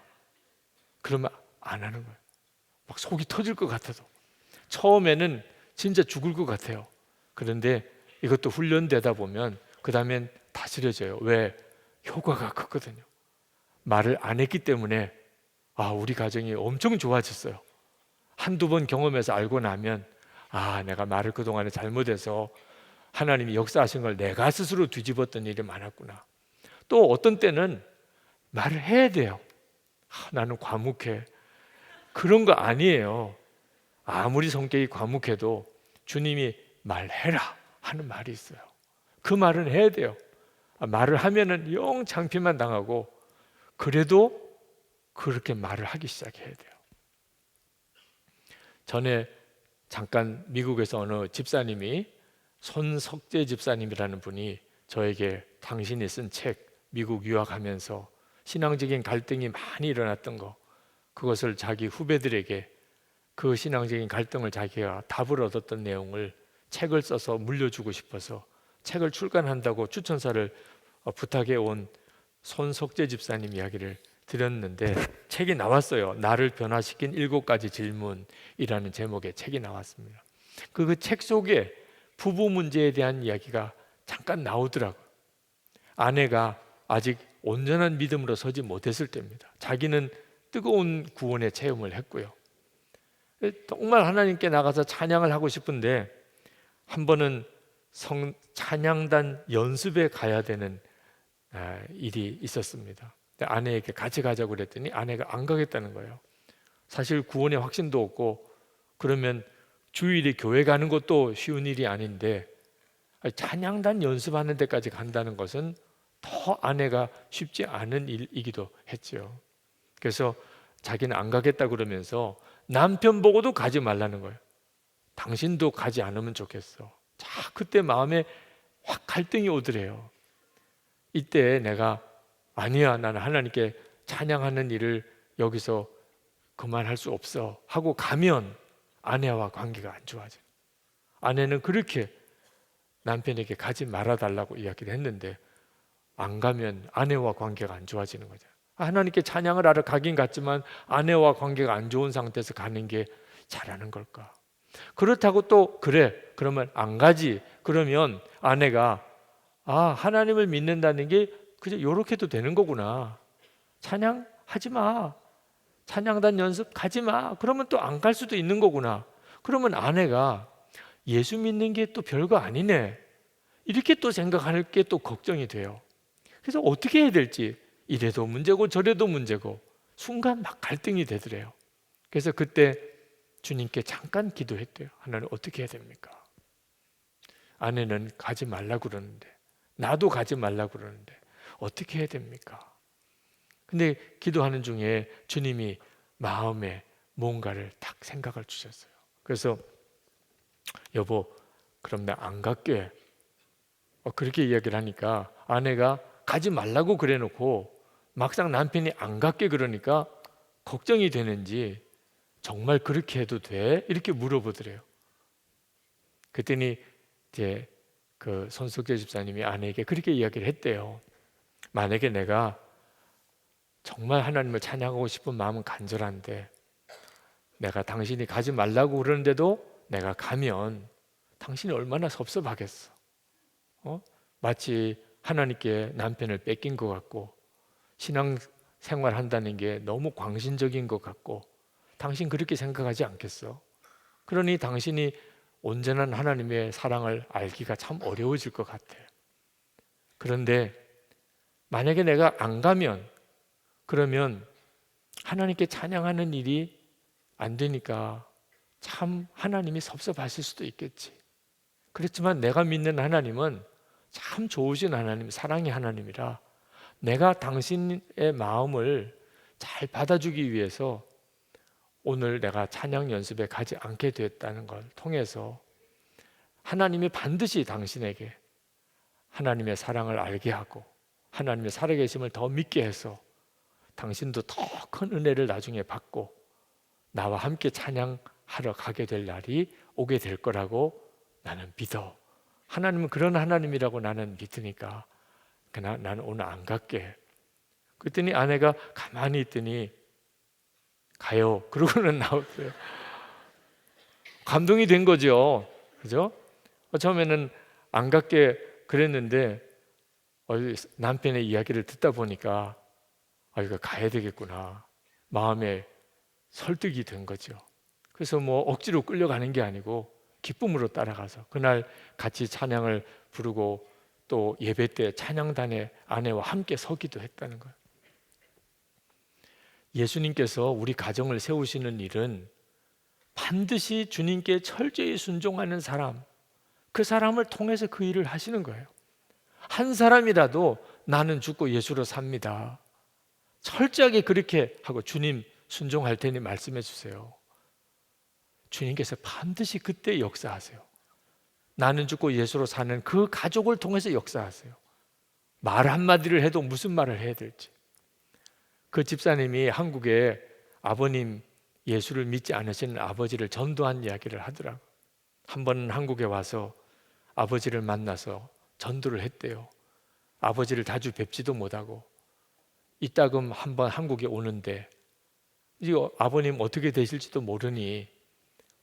그러면 안 하는 거예요. 막 속이 터질 것 같아도 처음에는 진짜 죽을 것 같아요. 그런데 이것도 훈련되다 보면 그 다음엔 다스려져요. 왜? 효과가 크거든요. 말을 안 했기 때문에 우리 가정이 엄청 좋아졌어요. 한두 번 경험해서 알고 나면 내가 말을 그동안에 잘못해서 하나님이 역사하신 걸 내가 스스로 뒤집었던 일이 많았구나. 또 어떤 때는 말을 해야 돼요. 나는 과묵해. 그런 거 아니에요. 아무리 성격이 과묵해도 주님이 말해라 하는 말이 있어요. 그 말은 해야 돼요. 말을 하면은 영 창피만 당하고, 그래도 그렇게 말을 하기 시작해야 돼요. 전에 잠깐 미국에서 어느 집사님이, 손석재 집사님이라는 분이 저에게 당신이 쓴 책, 미국 유학하면서 신앙적인 갈등이 많이 일어났던 거, 그것을 자기 후배들에게 그 신앙적인 갈등을 자기가 답을 얻었던 내용을 책을 써서 물려주고 싶어서 책을 출간한다고 추천사를 부탁해 온 손석재 집사님 이야기를 드렸는데, 책이 나왔어요. 나를 변화시킨 7가지 질문이라는 제목의 책이 나왔습니다. 그 책 속에 부부 문제에 대한 이야기가 잠깐 나오더라고요. 아내가 아직 온전한 믿음으로 서지 못했을 때입니다. 자기는 뜨거운 구원의 체험을 했고요. 정말 하나님께 나가서 찬양을 하고 싶은데 한 번은 찬양단 연습에 가야 되는 일이 있었습니다. 아내에게 같이 가자고 그랬더니 아내가 안 가겠다는 거예요. 사실 구원의 확신도 없고, 그러면 주일에 교회 가는 것도 쉬운 일이 아닌데 찬양단 연습하는 데까지 간다는 것은 더 아내가 쉽지 않은 일이기도 했죠. 그래서 자기는 안 가겠다 그러면서 남편 보고도 가지 말라는 거예요. 당신도 가지 않으면 좋겠어. 자, 그때 마음에 확 갈등이 오더래요. 이때 내가 아니야, 나는 하나님께 찬양하는 일을 여기서 그만할 수 없어 하고 가면 아내와 관계가 안 좋아져요. 아내는 그렇게 남편에게 가지 말아달라고 이야기를 했는데 안 가면 아내와 관계가 안 좋아지는 거죠. 하나님께 찬양을 하러 가긴 갔지만 아내와 관계가 안 좋은 상태에서 가는 게 잘하는 걸까? 그렇다고 또 그래, 그러면 안 가지. 그러면 아내가 하나님을 믿는다는 게 그저 요렇게도 되는 거구나. 찬양하지 마. 찬양단 연습 가지 마. 그러면 또 안 갈 수도 있는 거구나. 그러면 아내가 예수 믿는 게 또 별거 아니네, 이렇게 또 생각할 게 또 걱정이 돼요. 그래서 어떻게 해야 될지, 이래도 문제고 저래도 문제고 순간 막 갈등이 되더래요. 그래서 그때 주님께 잠깐 기도했대요. 하나님, 어떻게 해야 됩니까? 아내는 가지 말라고 그러는데, 나도 가지 말라고 그러는데 어떻게 해야 됩니까? 근데 기도하는 중에 주님이 마음에 뭔가를 딱 생각을 주셨어요. 그래서 여보, 그럼 나 안 갈게. 그렇게 이야기를 하니까 아내가 가지 말라고 그래 놓고 막상 남편이 안 갈게 그러니까 걱정이 되는지, 정말 그렇게 해도 돼? 이렇게 물어보더래요. 그랬더니 이제 그 손석재 집사님이 아내에게 그렇게 이야기를 했대요. 만약에 내가 정말 하나님을 찬양하고 싶은 마음은 간절한데 내가 당신이 가지 말라고 그러는데도 내가 가면 당신이 얼마나 섭섭하겠어. 마치 하나님께 남편을 뺏긴 것 같고 신앙생활 한다는 게 너무 광신적인 것 같고, 당신 그렇게 생각하지 않겠어? 그러니 당신이 온전한 하나님의 사랑을 알기가 참 어려워질 것 같아. 그런데 만약에 내가 안 가면, 그러면 하나님께 찬양하는 일이 안 되니까 참 하나님이 섭섭하실 수도 있겠지. 그렇지만 내가 믿는 하나님은 참 좋으신 하나님, 사랑의 하나님이라 내가 당신의 마음을 잘 받아주기 위해서 오늘 내가 찬양 연습에 가지 않게 됐다는 걸 통해서 하나님이 반드시 당신에게 하나님의 사랑을 알게 하고 하나님의 살아계심을 더 믿게 해서 당신도 더 큰 은혜를 나중에 받고 나와 함께 찬양하러 가게 될 날이 오게 될 거라고 나는 믿어. 하나님은 그런 하나님이라고 나는 믿으니까 나는 오늘 안 갈게. 그랬더니 아내가 가만히 있더니 가요. 그러고는 나오세요. 감동이 된 거죠. 그죠? 처음에는 안 갈게 그랬는데 남편의 이야기를 듣다 보니까 이거 가야 되겠구나, 마음에 설득이 된 거죠. 그래서 뭐 억지로 끌려가는 게 아니고 기쁨으로 따라가서 그날 같이 찬양을 부르고 또 예배 때 찬양단에 아내와 함께 서기도 했다는 거예요. 예수님께서 우리 가정을 세우시는 일은 반드시 주님께 철저히 순종하는 사람, 그 사람을 통해서 그 일을 하시는 거예요. 한 사람이라도 나는 죽고 예수로 삽니다. 철저하게 그렇게 하고 주님 순종할 테니 말씀해 주세요. 주님께서 반드시 그때 역사하세요. 나는 죽고 예수로 사는 그 가족을 통해서 역사하세요. 말 한마디를 해도 무슨 말을 해야 될지. 그 집사님이 한국에 아버님 예수를 믿지 않으시는 아버지를 전도한 이야기를 하더라고요. 한 번은 한국에 와서 아버지를 만나서 전도를 했대요. 아버지를 자주 뵙지도 못하고 이따금 한번 한국에 오는데 이거 아버님 어떻게 되실지도 모르니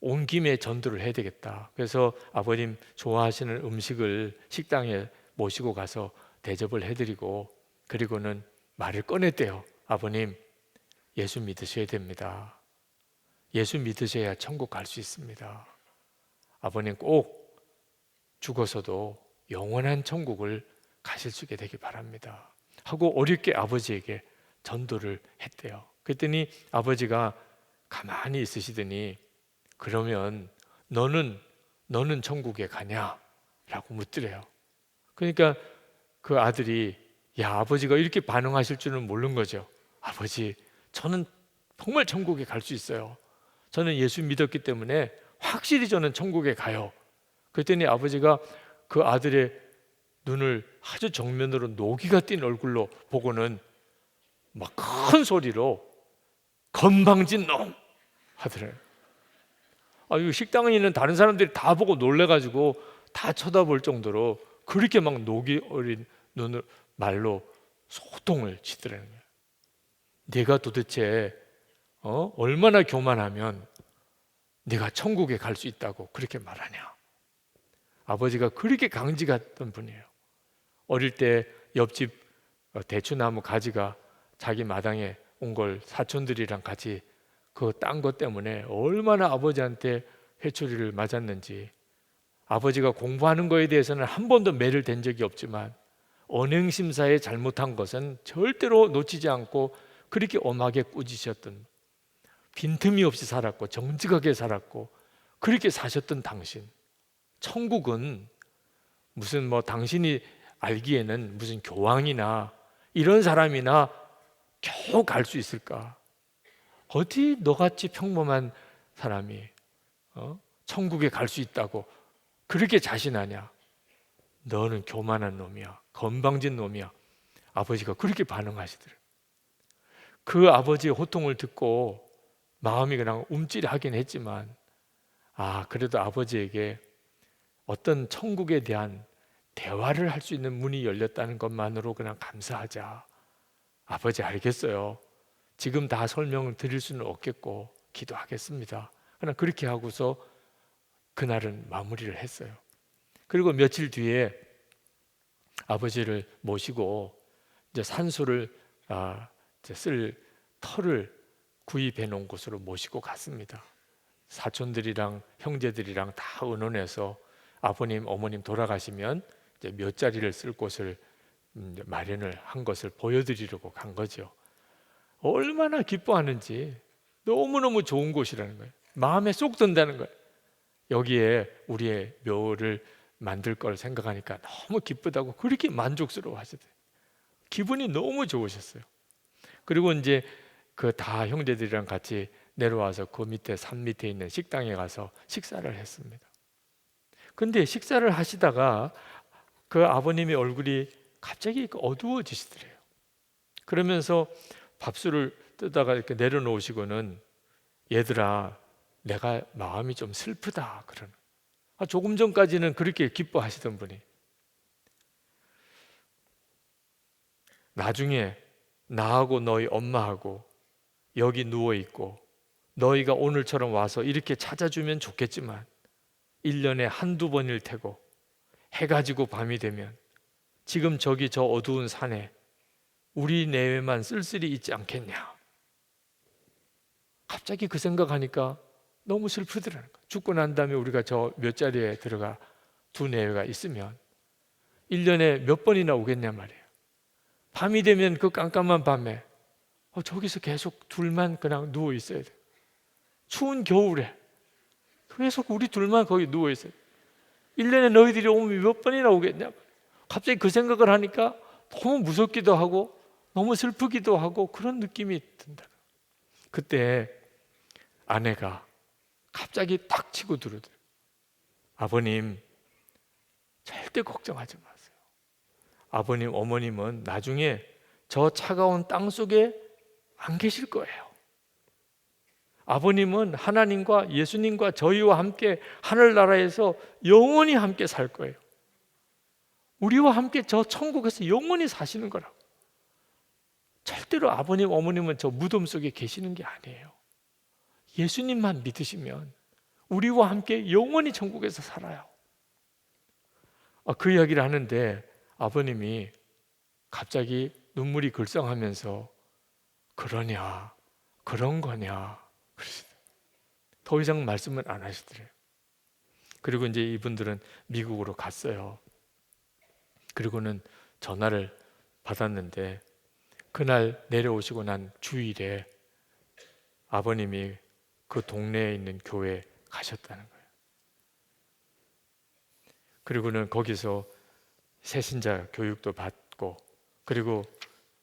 온 김에 전도를 해야 되겠다. 그래서 아버님 좋아하시는 음식을 식당에 모시고 가서 대접을 해드리고 그리고는 말을 꺼냈대요. 아버님, 예수 믿으셔야 됩니다. 예수 믿으셔야 천국 갈 수 있습니다. 아버님 꼭 죽어서도 영원한 천국을 가실 수 있게 되기 바랍니다 하고 어렵게 아버지에게 전도를 했대요. 그랬더니 아버지가 가만히 있으시더니 그러면 너는 천국에 가냐? 라고 묻더래요. 그러니까 그 아들이 야, 아버지가 이렇게 반응하실 줄은 모르는 거죠. 아버지, 저는 정말 천국에 갈 수 있어요. 저는 예수 믿었기 때문에 확실히 저는 천국에 가요. 그랬더니 아버지가 그 아들의 눈을 아주 정면으로 노기가 띈 얼굴로 보고는 막 큰 소리로 건방진 놈 하더래요. 이 식당에 있는 다른 사람들이 다 보고 놀래가지고 다 쳐다볼 정도로 그렇게 막 녹이 어린 눈을 말로 소동을 치더라는 거예요. 네가 도대체 얼마나 교만하면 네가 천국에 갈 수 있다고 그렇게 말하냐. 아버지가 그렇게 강지 같던 분이에요. 어릴 때 옆집 대추나무 가지가 자기 마당에 온 걸 사촌들이랑 같이 그 딴 것 때문에 얼마나 아버지한테 회초리를 맞았는지. 아버지가 공부하는 거에 대해서는 한 번도 매를 댄 적이 없지만 언행심사에 잘못한 것은 절대로 놓치지 않고 그렇게 엄하게 꾸짖으셨던, 빈틈이 없이 살았고 정직하게 살았고 그렇게 사셨던 당신, 천국은 무슨 당신이 알기에는 무슨 교황이나 이런 사람이나 겨우 갈 수 있을까? 어디 너같이 평범한 사람이 천국에 갈 수 있다고 그렇게 자신하냐? 너는 교만한 놈이야, 건방진 놈이야. 아버지가 그렇게 반응하시더래요. 그 아버지의 호통을 듣고 마음이 그냥 움찔하긴 했지만 그래도 아버지에게 어떤 천국에 대한 대화를 할 수 있는 문이 열렸다는 것만으로 그냥 감사하자. 아버지 알겠어요. 지금 다 설명을 드릴 수는 없겠고 기도하겠습니다. 그냥 그렇게 하고서 그날은 마무리를 했어요. 그리고 며칠 뒤에 아버지를 모시고 이제 산소를 쓸 터를 구입해 놓은 곳으로 모시고 갔습니다. 사촌들이랑 형제들이랑 다 의논해서 아버님, 어머님 돌아가시면 이제 몇 자리를 쓸 곳을 마련을 한 것을 보여드리려고 간 거죠. 얼마나 기뻐하는지. 너무너무 좋은 곳이라는 거예요. 마음에 쏙 든다는 거예요. 여기에 우리의 묘를 만들 걸 생각하니까 너무 기쁘다고 그렇게 만족스러워 하시대요. 기분이 너무 좋으셨어요. 그리고 이제 그 다 형제들이랑 같이 내려와서 그 밑에 산 밑에 있는 식당에 가서 식사를 했습니다. 근데 식사를 하시다가 그 아버님의 얼굴이 갑자기 어두워지시더래요. 그러면서 밥술을 뜨다가 이렇게 내려놓으시고는 얘들아, 내가 마음이 좀 슬프다 그러는. 조금 전까지는 그렇게 기뻐하시던 분이 나중에 나하고 너희 엄마하고 여기 누워있고 너희가 오늘처럼 와서 이렇게 찾아주면 좋겠지만 1년에 한두 번일 테고 해가 지고 밤이 되면 지금 저기 저 어두운 산에 우리 내외만 쓸쓸히 있지 않겠냐. 갑자기 그 생각하니까 너무 슬프더라는 거예요. 죽고 난 다음에 우리가 저 몇 자리에 들어가 두 내외가 있으면 1년에 몇 번이나 오겠냐 말이에요. 밤이 되면 그 깜깜한 밤에 저기서 계속 둘만 그냥 누워 있어야 돼요. 추운 겨울에 계속 우리 둘만 거기 누워 있어요. 1년에 너희들이 오면 몇 번이나 오겠냐. 갑자기 그 생각을 하니까 너무 무섭기도 하고 너무 슬프기도 하고 그런 느낌이 든다. 그때 아내가 갑자기 탁 치고 들어오더라고요. 아버님, 절대 걱정하지 마세요. 아버님, 어머님은 나중에 저 차가운 땅 속에 안 계실 거예요. 아버님은 하나님과 예수님과 저희와 함께 하늘나라에서 영원히 함께 살 거예요. 우리와 함께 저 천국에서 영원히 사시는 거라고. 절대로 아버님, 어머님은 저 무덤 속에 계시는 게 아니에요. 예수님만 믿으시면 우리와 함께 영원히 천국에서 살아요. 그 이야기를 하는데 아버님이 갑자기 눈물이 글썽하면서 그러냐, 그런 거냐 그러시더라고요. 더 이상 말씀을 안 하시더래요. 그리고 이제 이분들은 미국으로 갔어요. 그리고는 전화를 받았는데 그날 내려오시고 난 주일에 아버님이 그 동네에 있는 교회에 가셨다는 거예요. 그리고는 거기서 새신자 교육도 받고 그리고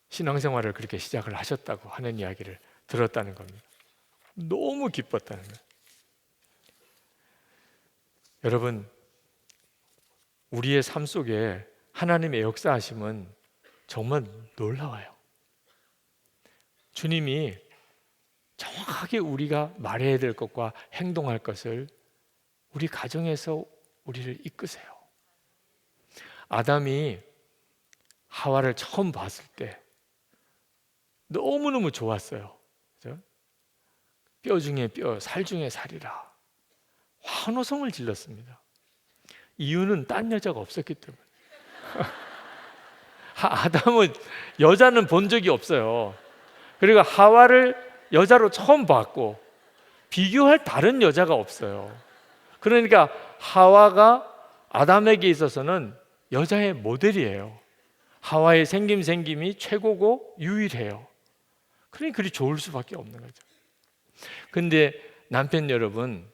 신앙생활을 그렇게 시작을 하셨다고 하는 이야기를 들었다는 겁니다. 너무 기뻤다는 거예요. 여러분, 우리의 삶 속에 하나님의 역사하심은 정말 놀라워요. 주님이 정확하게 우리가 말해야 될 것과 행동할 것을 우리 가정에서 우리를 이끄세요. 아담이 하와를 처음 봤을 때 너무너무 좋았어요. 그죠? 뼈 중에 뼈, 살 중에 살이라 환호성을 질렀습니다. 이유는 딴 여자가 없었기 때문에. 아담은 여자는 본 적이 없어요. 그리고 하와를 여자로 처음 봤고 비교할 다른 여자가 없어요. 그러니까 하와가 아담에게 있어서는 여자의 모델이에요. 하와의 생김이 최고고 유일해요. 그러니 그리 좋을 수밖에 없는 거죠. 근데 남편 여러분,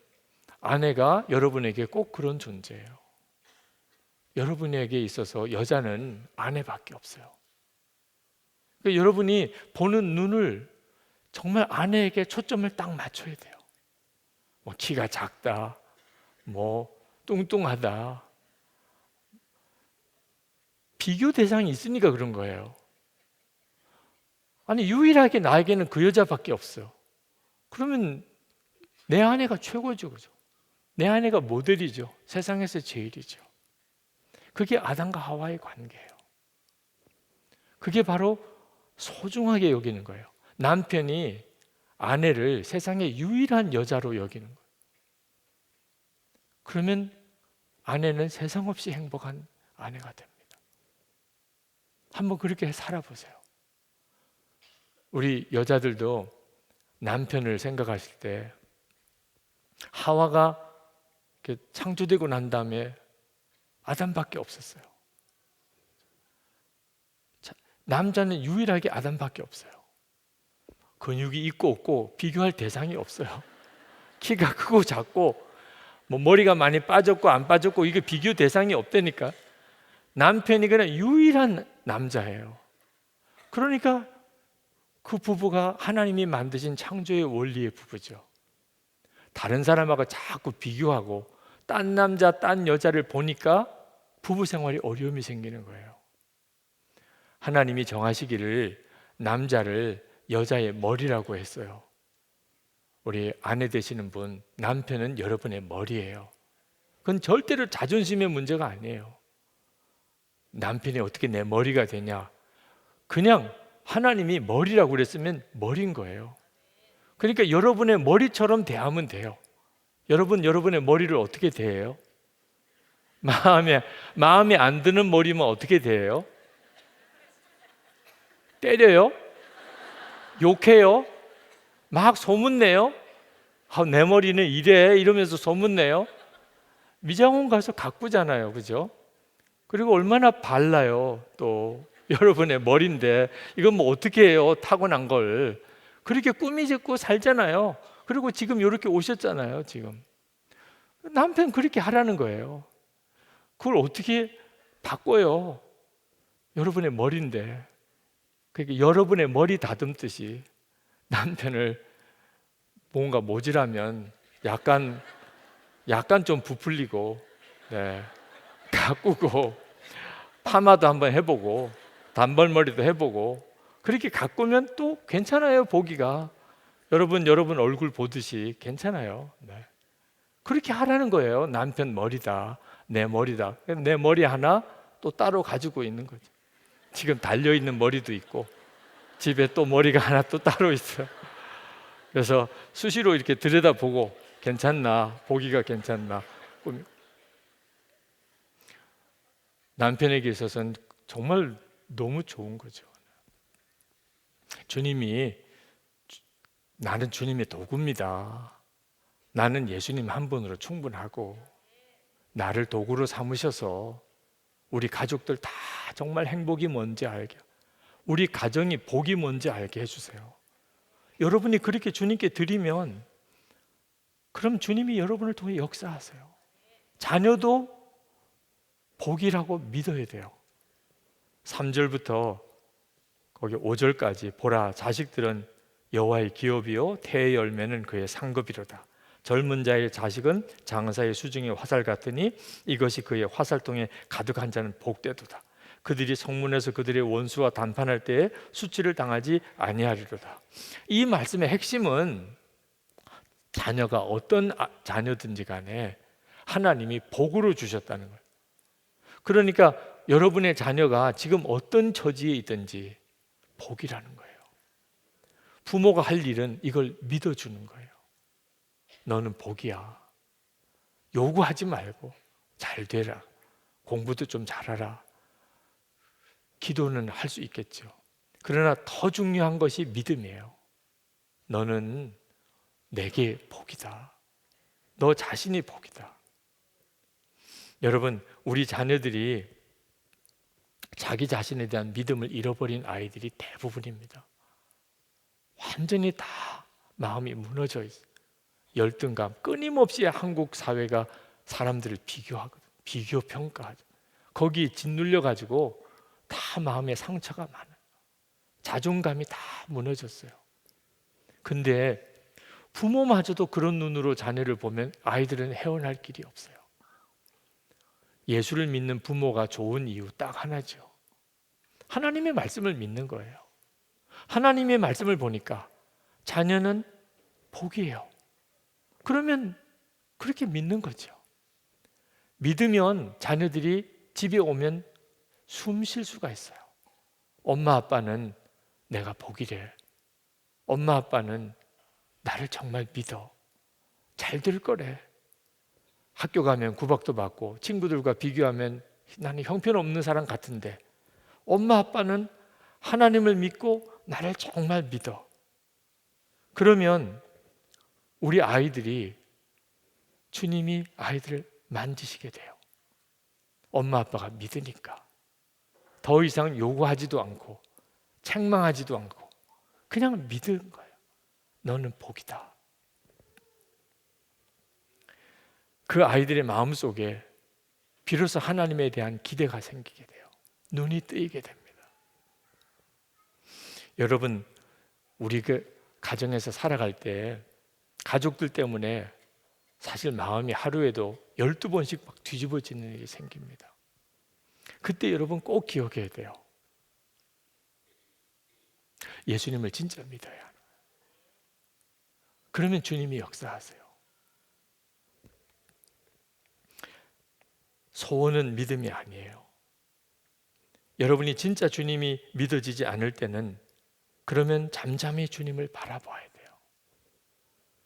아내가 여러분에게 꼭 그런 존재예요. 여러분에게 있어서 여자는 아내밖에 없어요. 그러니까 여러분이 보는 눈을 정말 아내에게 초점을 딱 맞춰야 돼요. 뭐 키가 작다, 뭐 뚱뚱하다, 비교 대상이 있으니까 그런 거예요. 아니 유일하게 나에게는 그 여자밖에 없어요. 그러면 내 아내가 최고죠, 그죠? 내 아내가 모델이죠. 세상에서 제일이죠. 그게 아담과 하와의 관계예요. 그게 바로 소중하게 여기는 거예요. 남편이 아내를 세상의 유일한 여자로 여기는 거예요. 그러면 아내는 세상 없이 행복한 아내가 됩니다. 한번 그렇게 살아보세요. 우리 여자들도 남편을 생각하실 때 하와가 창조되고 난 다음에 아담밖에 없었어요. 남자는 유일하게 아담밖에 없어요. 근육이 있고 없고 비교할 대상이 없어요. 키가 크고 작고 뭐 머리가 많이 빠졌고 안 빠졌고 이게 비교 대상이 없다니까. 남편이 그냥 유일한 남자예요. 그러니까 그 부부가 하나님이 만드신 창조의 원리의 부부죠. 다른 사람하고 자꾸 비교하고 딴 남자 딴 여자를 보니까 부부 생활이 어려움이 생기는 거예요. 하나님이 정하시기를 남자를 여자의 머리라고 했어요. 우리 아내 되시는 분, 남편은 여러분의 머리예요. 그건 절대로 자존심의 문제가 아니에요. 남편이 어떻게 내 머리가 되냐? 그냥 하나님이 머리라고 그랬으면 머리인 거예요. 그러니까 여러분의 머리처럼 대하면 돼요. 여러분의 머리를 어떻게 대해요? 마음에 안 드는 머리면 어떻게 대해요? 때려요? 욕해요? 막 소문내요? 내 머리는 이래 이러면서 소문내요? 미장원 가서 가꾸잖아요, 그죠? 그리고 얼마나 발라요. 또 여러분의 머리인데 이건 뭐 어떻게 해요? 타고난 걸 그렇게 꾸미짓고 살잖아요. 그리고 지금 이렇게 오셨잖아요. 지금 남편 그렇게 하라는 거예요. 그걸 어떻게 바꿔요? 여러분의 머리인데. 그러니까 여러분의 머리 다듬듯이 남편을 뭔가 모질하면 약간 좀 부풀리고, 네, 가꾸고, 파마도 한번 해보고, 단발머리도 해보고, 그렇게 가꾸면 또 괜찮아요. 보기가 여러분 얼굴 보듯이 괜찮아요. 네. 그렇게 하라는 거예요. 남편 머리다, 내 머리다. 내 머리 하나 또 따로 가지고 있는 거죠. 지금 달려있는 머리도 있고 집에 또 머리가 하나 또 따로 있어요. 그래서 수시로 이렇게 들여다보고 괜찮나, 보기가 괜찮나. 남편에게 있어서는 정말 너무 좋은 거죠. 나는 주님의 도구입니다. 나는 예수님 한 분으로 충분하고 나를 도구로 삼으셔서 우리 가족들 다 정말 행복이 뭔지 알게, 우리 가정이 복이 뭔지 알게 해주세요. 여러분이 그렇게 주님께 드리면 그럼 주님이 여러분을 통해 역사하세요. 자녀도 복이라고 믿어야 돼요. 3절부터 거기 5절까지 보라, 자식들은 여호와의 기업이요 태의 열매는 그의 상급이로다. 젊은 자의 자식은 장사의 수중의 화살 같으니 이것이 그의 화살통에 가득한 자는 복되도다. 그들이 성문에서 그들의 원수와談판할 때에 수치를 당하지 아니하리로다. 이 말씀의 핵심은 자녀가 어떤 자녀든지 간에 하나님이 복으로 주셨다는 거예요. 그러니까 여러분의 자녀가 지금 어떤 처지에 있든지 복이라는 거예요. 부모가 할 일은 이걸 믿어주는 거예요. 너는 복이야. 요구하지 말고 잘 되라. 공부도 좀 잘하라. 기도는 할 수 있겠죠. 그러나 더 중요한 것이 믿음이에요. 너는 내게 복이다. 너 자신이 복이다. 여러분, 우리 자녀들이 자기 자신에 대한 믿음을 잃어버린 아이들이 대부분입니다. 완전히 다 마음이 무너져 있어요. 열등감, 끊임없이 한국 사회가 사람들을 비교하거든. 비교 평가하죠. 거기 짓눌려 가지고 다 마음에 상처가 많아요. 자존감이 다 무너졌어요. 근데 부모마저도 그런 눈으로 자녀를 보면 아이들은 헤어날 길이 없어요. 예수를 믿는 부모가 좋은 이유 딱 하나죠. 하나님의 말씀을 믿는 거예요. 하나님의 말씀을 보니까 자녀는 복이에요. 그러면 그렇게 믿는 거죠. 믿으면 자녀들이 집에 오면 숨 쉴 수가 있어요. 엄마 아빠는 내가 복이래. 엄마 아빠는 나를 정말 믿어. 잘 될 거래. 학교 가면 구박도 받고 친구들과 비교하면 나는 형편없는 사람 같은데 엄마 아빠는 하나님을 믿고 나를 정말 믿어. 그러면 우리 아이들이 주님이 아이들을 만지시게 돼요. 엄마 아빠가 믿으니까. 더 이상 요구하지도 않고 책망하지도 않고 그냥 믿은 거예요. 너는 복이다. 그 아이들의 마음속에 비로소 하나님에 대한 기대가 생기게 돼요. 눈이 뜨이게 됩니다. 여러분, 우리 가정에서 살아갈 때 가족들 때문에 사실 마음이 하루에도 12번씩 막 뒤집어지는 일이 생깁니다. 그때 여러분 꼭 기억해야 돼요. 예수님을 진짜 믿어야 하는 거예요. 그러면 주님이 역사하세요. 소원은 믿음이 아니에요. 여러분이 진짜 주님이 믿어지지 않을 때는 그러면 잠잠히 주님을 바라봐야 돼요.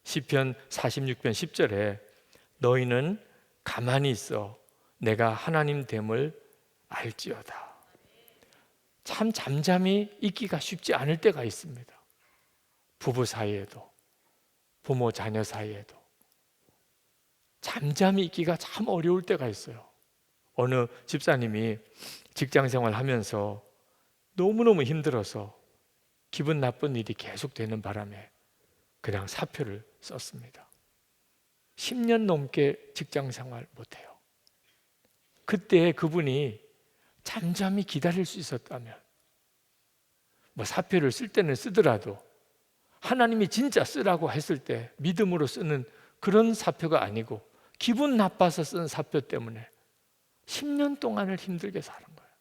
시편 46편 10절에 너희는 가만히 있어 내가 하나님 됨을 알지어다. 참 잠잠히 있기가 쉽지 않을 때가 있습니다. 부부 사이에도 부모 자녀 사이에도 잠잠히 있기가 참 어려울 때가 있어요. 어느 집사님이 직장 생활하면서 너무너무 힘들어서 기분 나쁜 일이 계속되는 바람에 그냥 사표를 썼습니다. 10년 넘게 직장 생활 못해요. 그때 그분이 잠잠히 기다릴 수 있었다면, 뭐 사표를 쓸 때는 쓰더라도 하나님이 진짜 쓰라고 했을 때 믿음으로 쓰는 그런 사표가 아니고 기분 나빠서 쓴 사표 때문에 10년 동안을 힘들게 사는 거예요.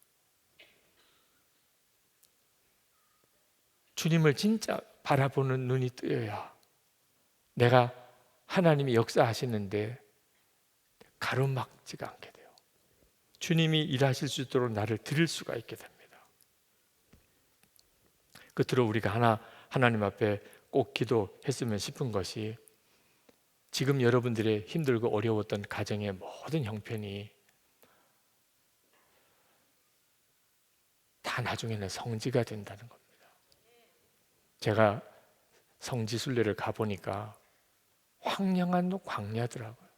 주님을 진짜 바라보는 눈이 뜨여야 내가 하나님이 역사하시는데 가로막지가 않게 돼요. 주님이 일하실 수 있도록 나를 드릴 수가 있게 됩니다. 끝으로 우리가 하나님 앞에 꼭 기도했으면 싶은 것이, 지금 여러분들의 힘들고 어려웠던 가정의 모든 형편이 다 나중에는 성지가 된다는 겁니다. 제가 성지순례를 가보니까 황량한 광야더라고요.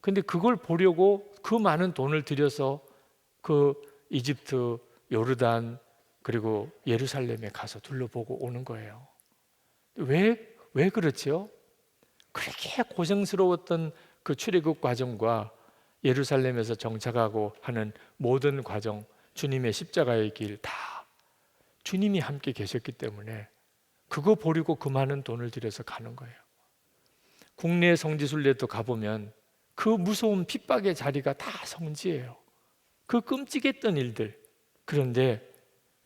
근데 그걸 보려고 그 많은 돈을 들여서 그 이집트, 요르단, 그리고 예루살렘에 가서 둘러보고 오는 거예요. 왜 그렇지요? 그렇게 고생스러웠던 그 출애굽 과정과 예루살렘에서 정착하고 하는 모든 과정, 주님의 십자가의 길 다 주님이 함께 계셨기 때문에 그거 보려고 그 많은 돈을 들여서 가는 거예요. 국내 성지순례도 가보면 그 무서운 핍박의 자리가 다 성지예요. 그 끔찍했던 일들. 그런데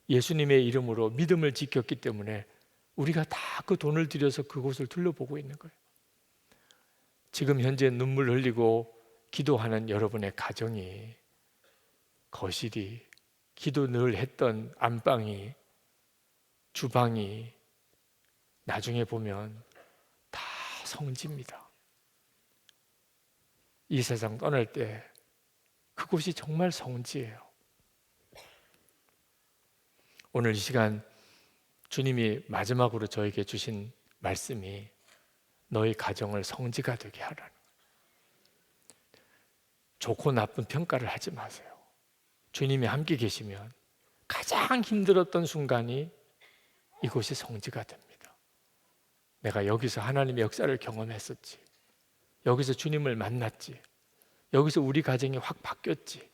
예수님의 이름으로 믿음을 지켰기 때문에 우리가 다 그 돈을 들여서 그곳을 둘러보고 있는 거예요. 지금 현재 눈물 흘리고 기도하는 여러분의 가정이, 거실이, 기도 늘 했던 안방이, 주방이 나중에 보면 다 성지입니다. 이 세상 떠날 때 그곳이 정말 성지예요. 오늘 이 시간 주님이 마지막으로 저에게 주신 말씀이 너희 가정을 성지가 되게 하라는 거예요. 좋고 나쁜 평가를 하지 마세요. 주님이 함께 계시면 가장 힘들었던 순간이 이곳이 성지가 됩니다. 내가 여기서 하나님의 역사를 경험했었지. 여기서 주님을 만났지. 여기서 우리 가정이 확 바뀌었지.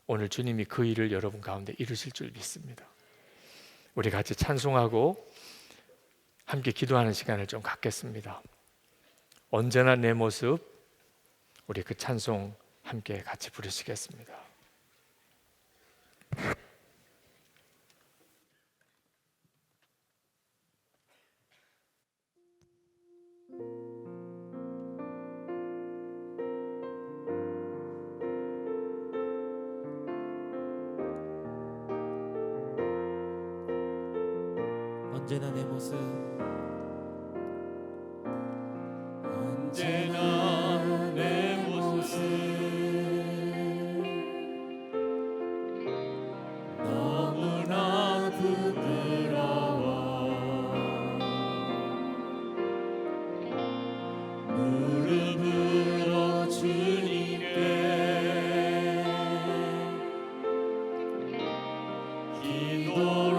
오늘 주님이 그 일을 여러분 가운데 이루실 줄 믿습니다. 우리 같이 찬송하고 함께 기도하는 시간을 좀 갖겠습니다. 언제나 내 모습, 우리 그 찬송 함께 같이 부르시겠습니다. 언제나 내 모습, 언제나 내 모습 너무나 부끄러워 무릎으로 주님께 기도로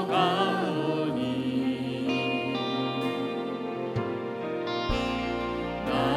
가오니 나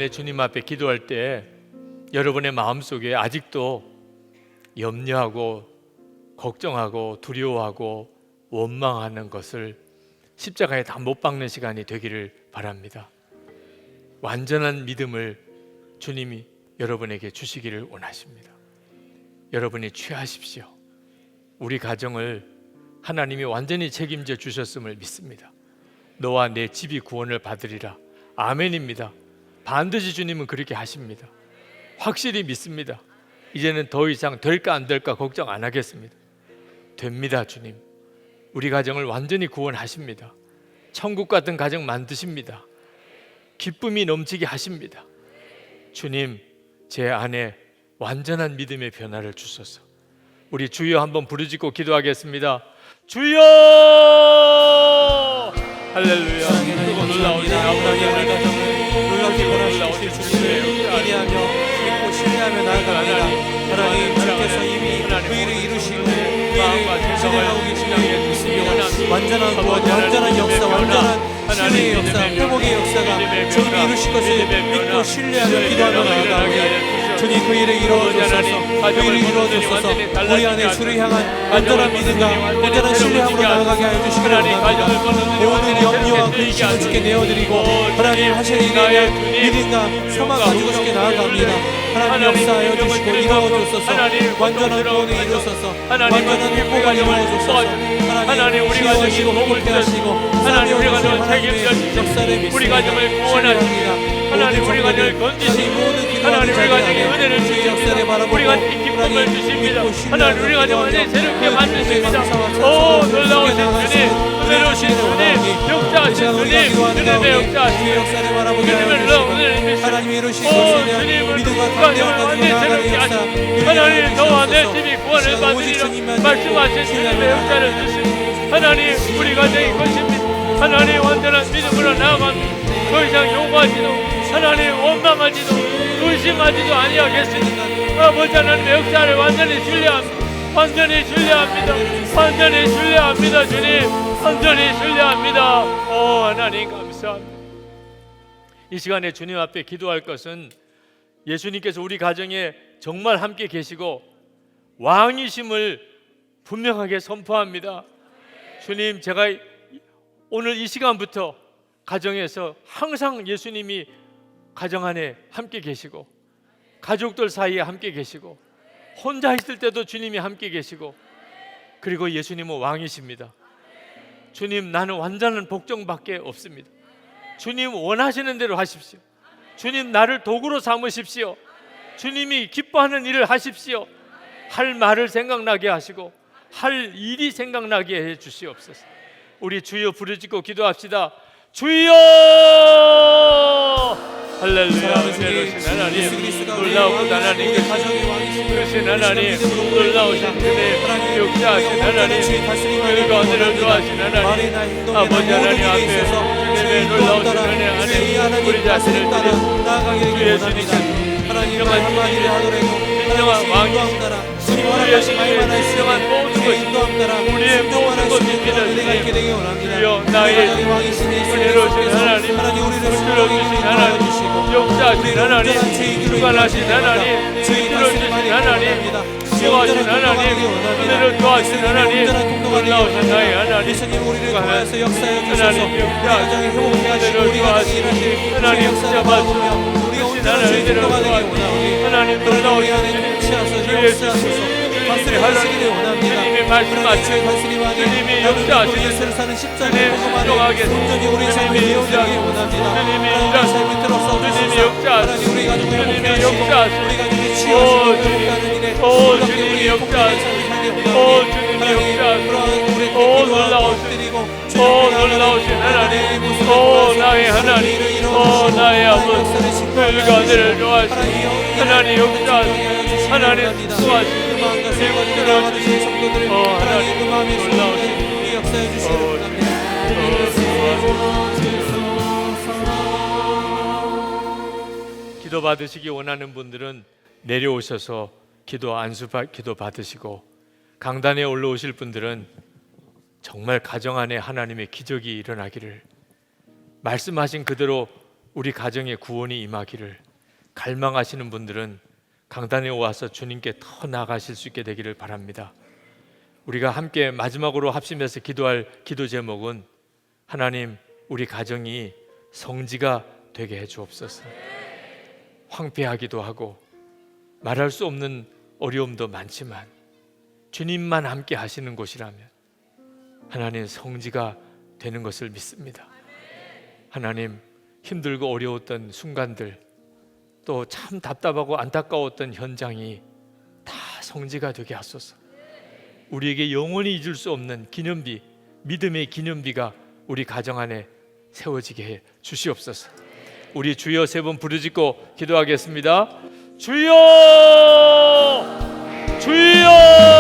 시간에 주님 앞에 기도할 때 여러분의 마음속에 아직도 염려하고 걱정하고 두려워하고 원망하는 것을 십자가에 다 못 박는 시간이 되기를 바랍니다. 완전한 믿음을 주님이 여러분에게 주시기를 원하십니다. 여러분이 취하십시오. 우리 가정을 하나님이 완전히 책임져 주셨음을 믿습니다. 너와 내 집이 구원을 받으리라. 아멘입니다. 반드시 주님은 그렇게 하십니다. 확실히 믿습니다. 이제는 더 이상 될까 안 될까 걱정 안 하겠습니다. 됩니다. 주님 우리 가정을 완전히 구원하십니다. 천국 같은 가정 만드십니다. 기쁨이 넘치게 하십니다. 주님 제 안에 완전한 믿음의 변화를 주소서. 우리 주여 한번 부르짖고 기도하겠습니다. 주여! 할렐루야. 그리고 놀라우신 아버지 하나님, 놀랍게 권하실 주님을 기대하며 믿고 신뢰하며 나아갑니다. 하나님 주께서 이미 그 일을 이루시고 그 일을 진행하고 계시며 완전한 구원, 완전한 역사, 완전한 치유의 역사, 회복의 역사가 주님이 이루실 것을 믿고 신뢰하며 기도하며 나아갑니다. 주님 그 일을 이루어주소서. 그 일을 이루어주소서. 우리 안에 주를 향한 온전한 믿음과 온전한 신뢰함으로 나아가게 하여 주시기를 원합니다. 모든 염려와 근심을 주께 내어드리고 하나님 하실 일에 대한 믿음과 소망 가지고 주께 나아갑니다. 하나님 역사하여 주시고 이루어주소서. 완전한 구원을 이루소서. 완전한 행복을 이루어주소서. 하나님 우리 가정을 복을 하시고 하나님 우리 가정을 책임져 주시고 우리 가정을 구원하십니다. 하나님 우리 가정을 건지시고 하나님 우리 가정에 은혜를 주십니다. 우리 가정에 기쁨을 주십니다. 하나님 우리 가정을 새롭게 만드십니다. 오 놀라우신 주님, 은혜로우신 주님, 역사하신 주님, 은혜의 역사하신 주님을 놀라운 은혜를 주시고 오 주님을 가정을 완전히 새롭게 하시고 하나님 너와 내 집이 구원을 받으리라 말씀하신 주님의 역사를 주시고 하나님 우리 가정이 것입니다. 하나님 완전한 믿음으로 나아갑니다. 더 이상 요구하지도 하나님 원망하지도 의심하지도 아니하겠습니다. 아버지 하나님의 역사를 완전히 신뢰합니다. 완전히 신뢰합니다. 완전히 신뢰합니다. 주님 완전히 신뢰합니다. 오 하나님 감사합니다. 이 시간에 주님 앞에 기도할 것은 예수님께서 우리 가정에 정말 함께 계시고 왕이심을 분명하게 선포합니다. 주님 제가 오늘 이 시간부터 가정에서 항상 예수님이 가정 안에 함께 계시고 가족들 사이에 함께 계시고 혼자 있을 때도 주님이 함께 계시고 그리고 예수님은 왕이십니다. 주님 나는 완전한 복종밖에 없습니다. 주님 원하시는 대로 하십시오. 주님 나를 도구로 삼으십시오. 주님이 기뻐하는 일을 하십시오. 할 말을 생각나게 하시고 할 일이 생각나게 해 주시옵소서. 우리 주여 부르짖고 기도합시다. 주여! 할렐루야. 은혜로우신 하나님, 놀라우신 하나님, 크신 하나님, 놀라우신 주님, 역사하신 하나님, 그리고 은혜를 좋아하신 하나님, 아버지 하나님 앞에 주님의 놀라우신 은혜 안에 우리 자신을 드리고 주 예수님께서 진정한 주님이 진정한 왕이시다. 우리 예수님이 진정한 모든 것입니다. 우리의 모든 것입니다. 주여 나의 은혜로우신 하나님, 부끄러우신 하나님, 역사하신 하나님, 주관하신 하나님, 이끌어주신 하나님, 지어하신 하나님, 은혜를 도와주신 하나님, 놀라우신 나의 하나님, 주관하신 하나님, 역사하신 은혜를 도와주신 하나님, 붙잡아주며 크신 하나님을 도와주신 하나님, 놀라우신 주님, 주님이 하나님이 주님이 말씀하시고 주님이 역사하시는 주님 순종하게 주님이 역사하시고 주님이 일하시고 주님이 역사하시고 주님이 역사하시고 오 주님이 역사하시고 오 주님이 역사하시고 오 놀라우신 하나님 오 나의 하나님 오 나의 아버지 그가 은혜를 좋아하시고 하나님 역사하시고 하나님 수고하시고 들어주신 성도들을 하나님 그 마음에 놀라우신 이 역사해 주시기를 원합니다. 기도 받으시기 원하는 분들은 내려오셔서 기도 받으시고 강단에 올라오실 분들은 정말 가정 안에 하나님의 기적이 일어나기를 말씀하신 그대로 우리 가정에 구원이 임하기를 갈망하시는 분들은 강단에 와서 주님께 더 나아가실 수 있게 되기를 바랍니다. 우리가 함께 마지막으로 합심해서 기도할 기도 제목은 하나님, 우리 가정이 성지가 되게 해 주옵소서. 황폐하기도 하고 말할 수 없는 어려움도 많지만 주님만 함께 하시는 곳이라면 하나님, 성지가 되는 것을 믿습니다. 하나님, 힘들고 어려웠던 순간들, 또 참 답답하고 안타까웠던 현장이 다 성지가 되게 하소서. 우리에게 영원히 잊을 수 없는 기념비, 믿음의 기념비가 우리 가정 안에 세워지게 해 주시옵소서. 우리 주여 세 번 부르짖고 기도하겠습니다. 주여, 주여.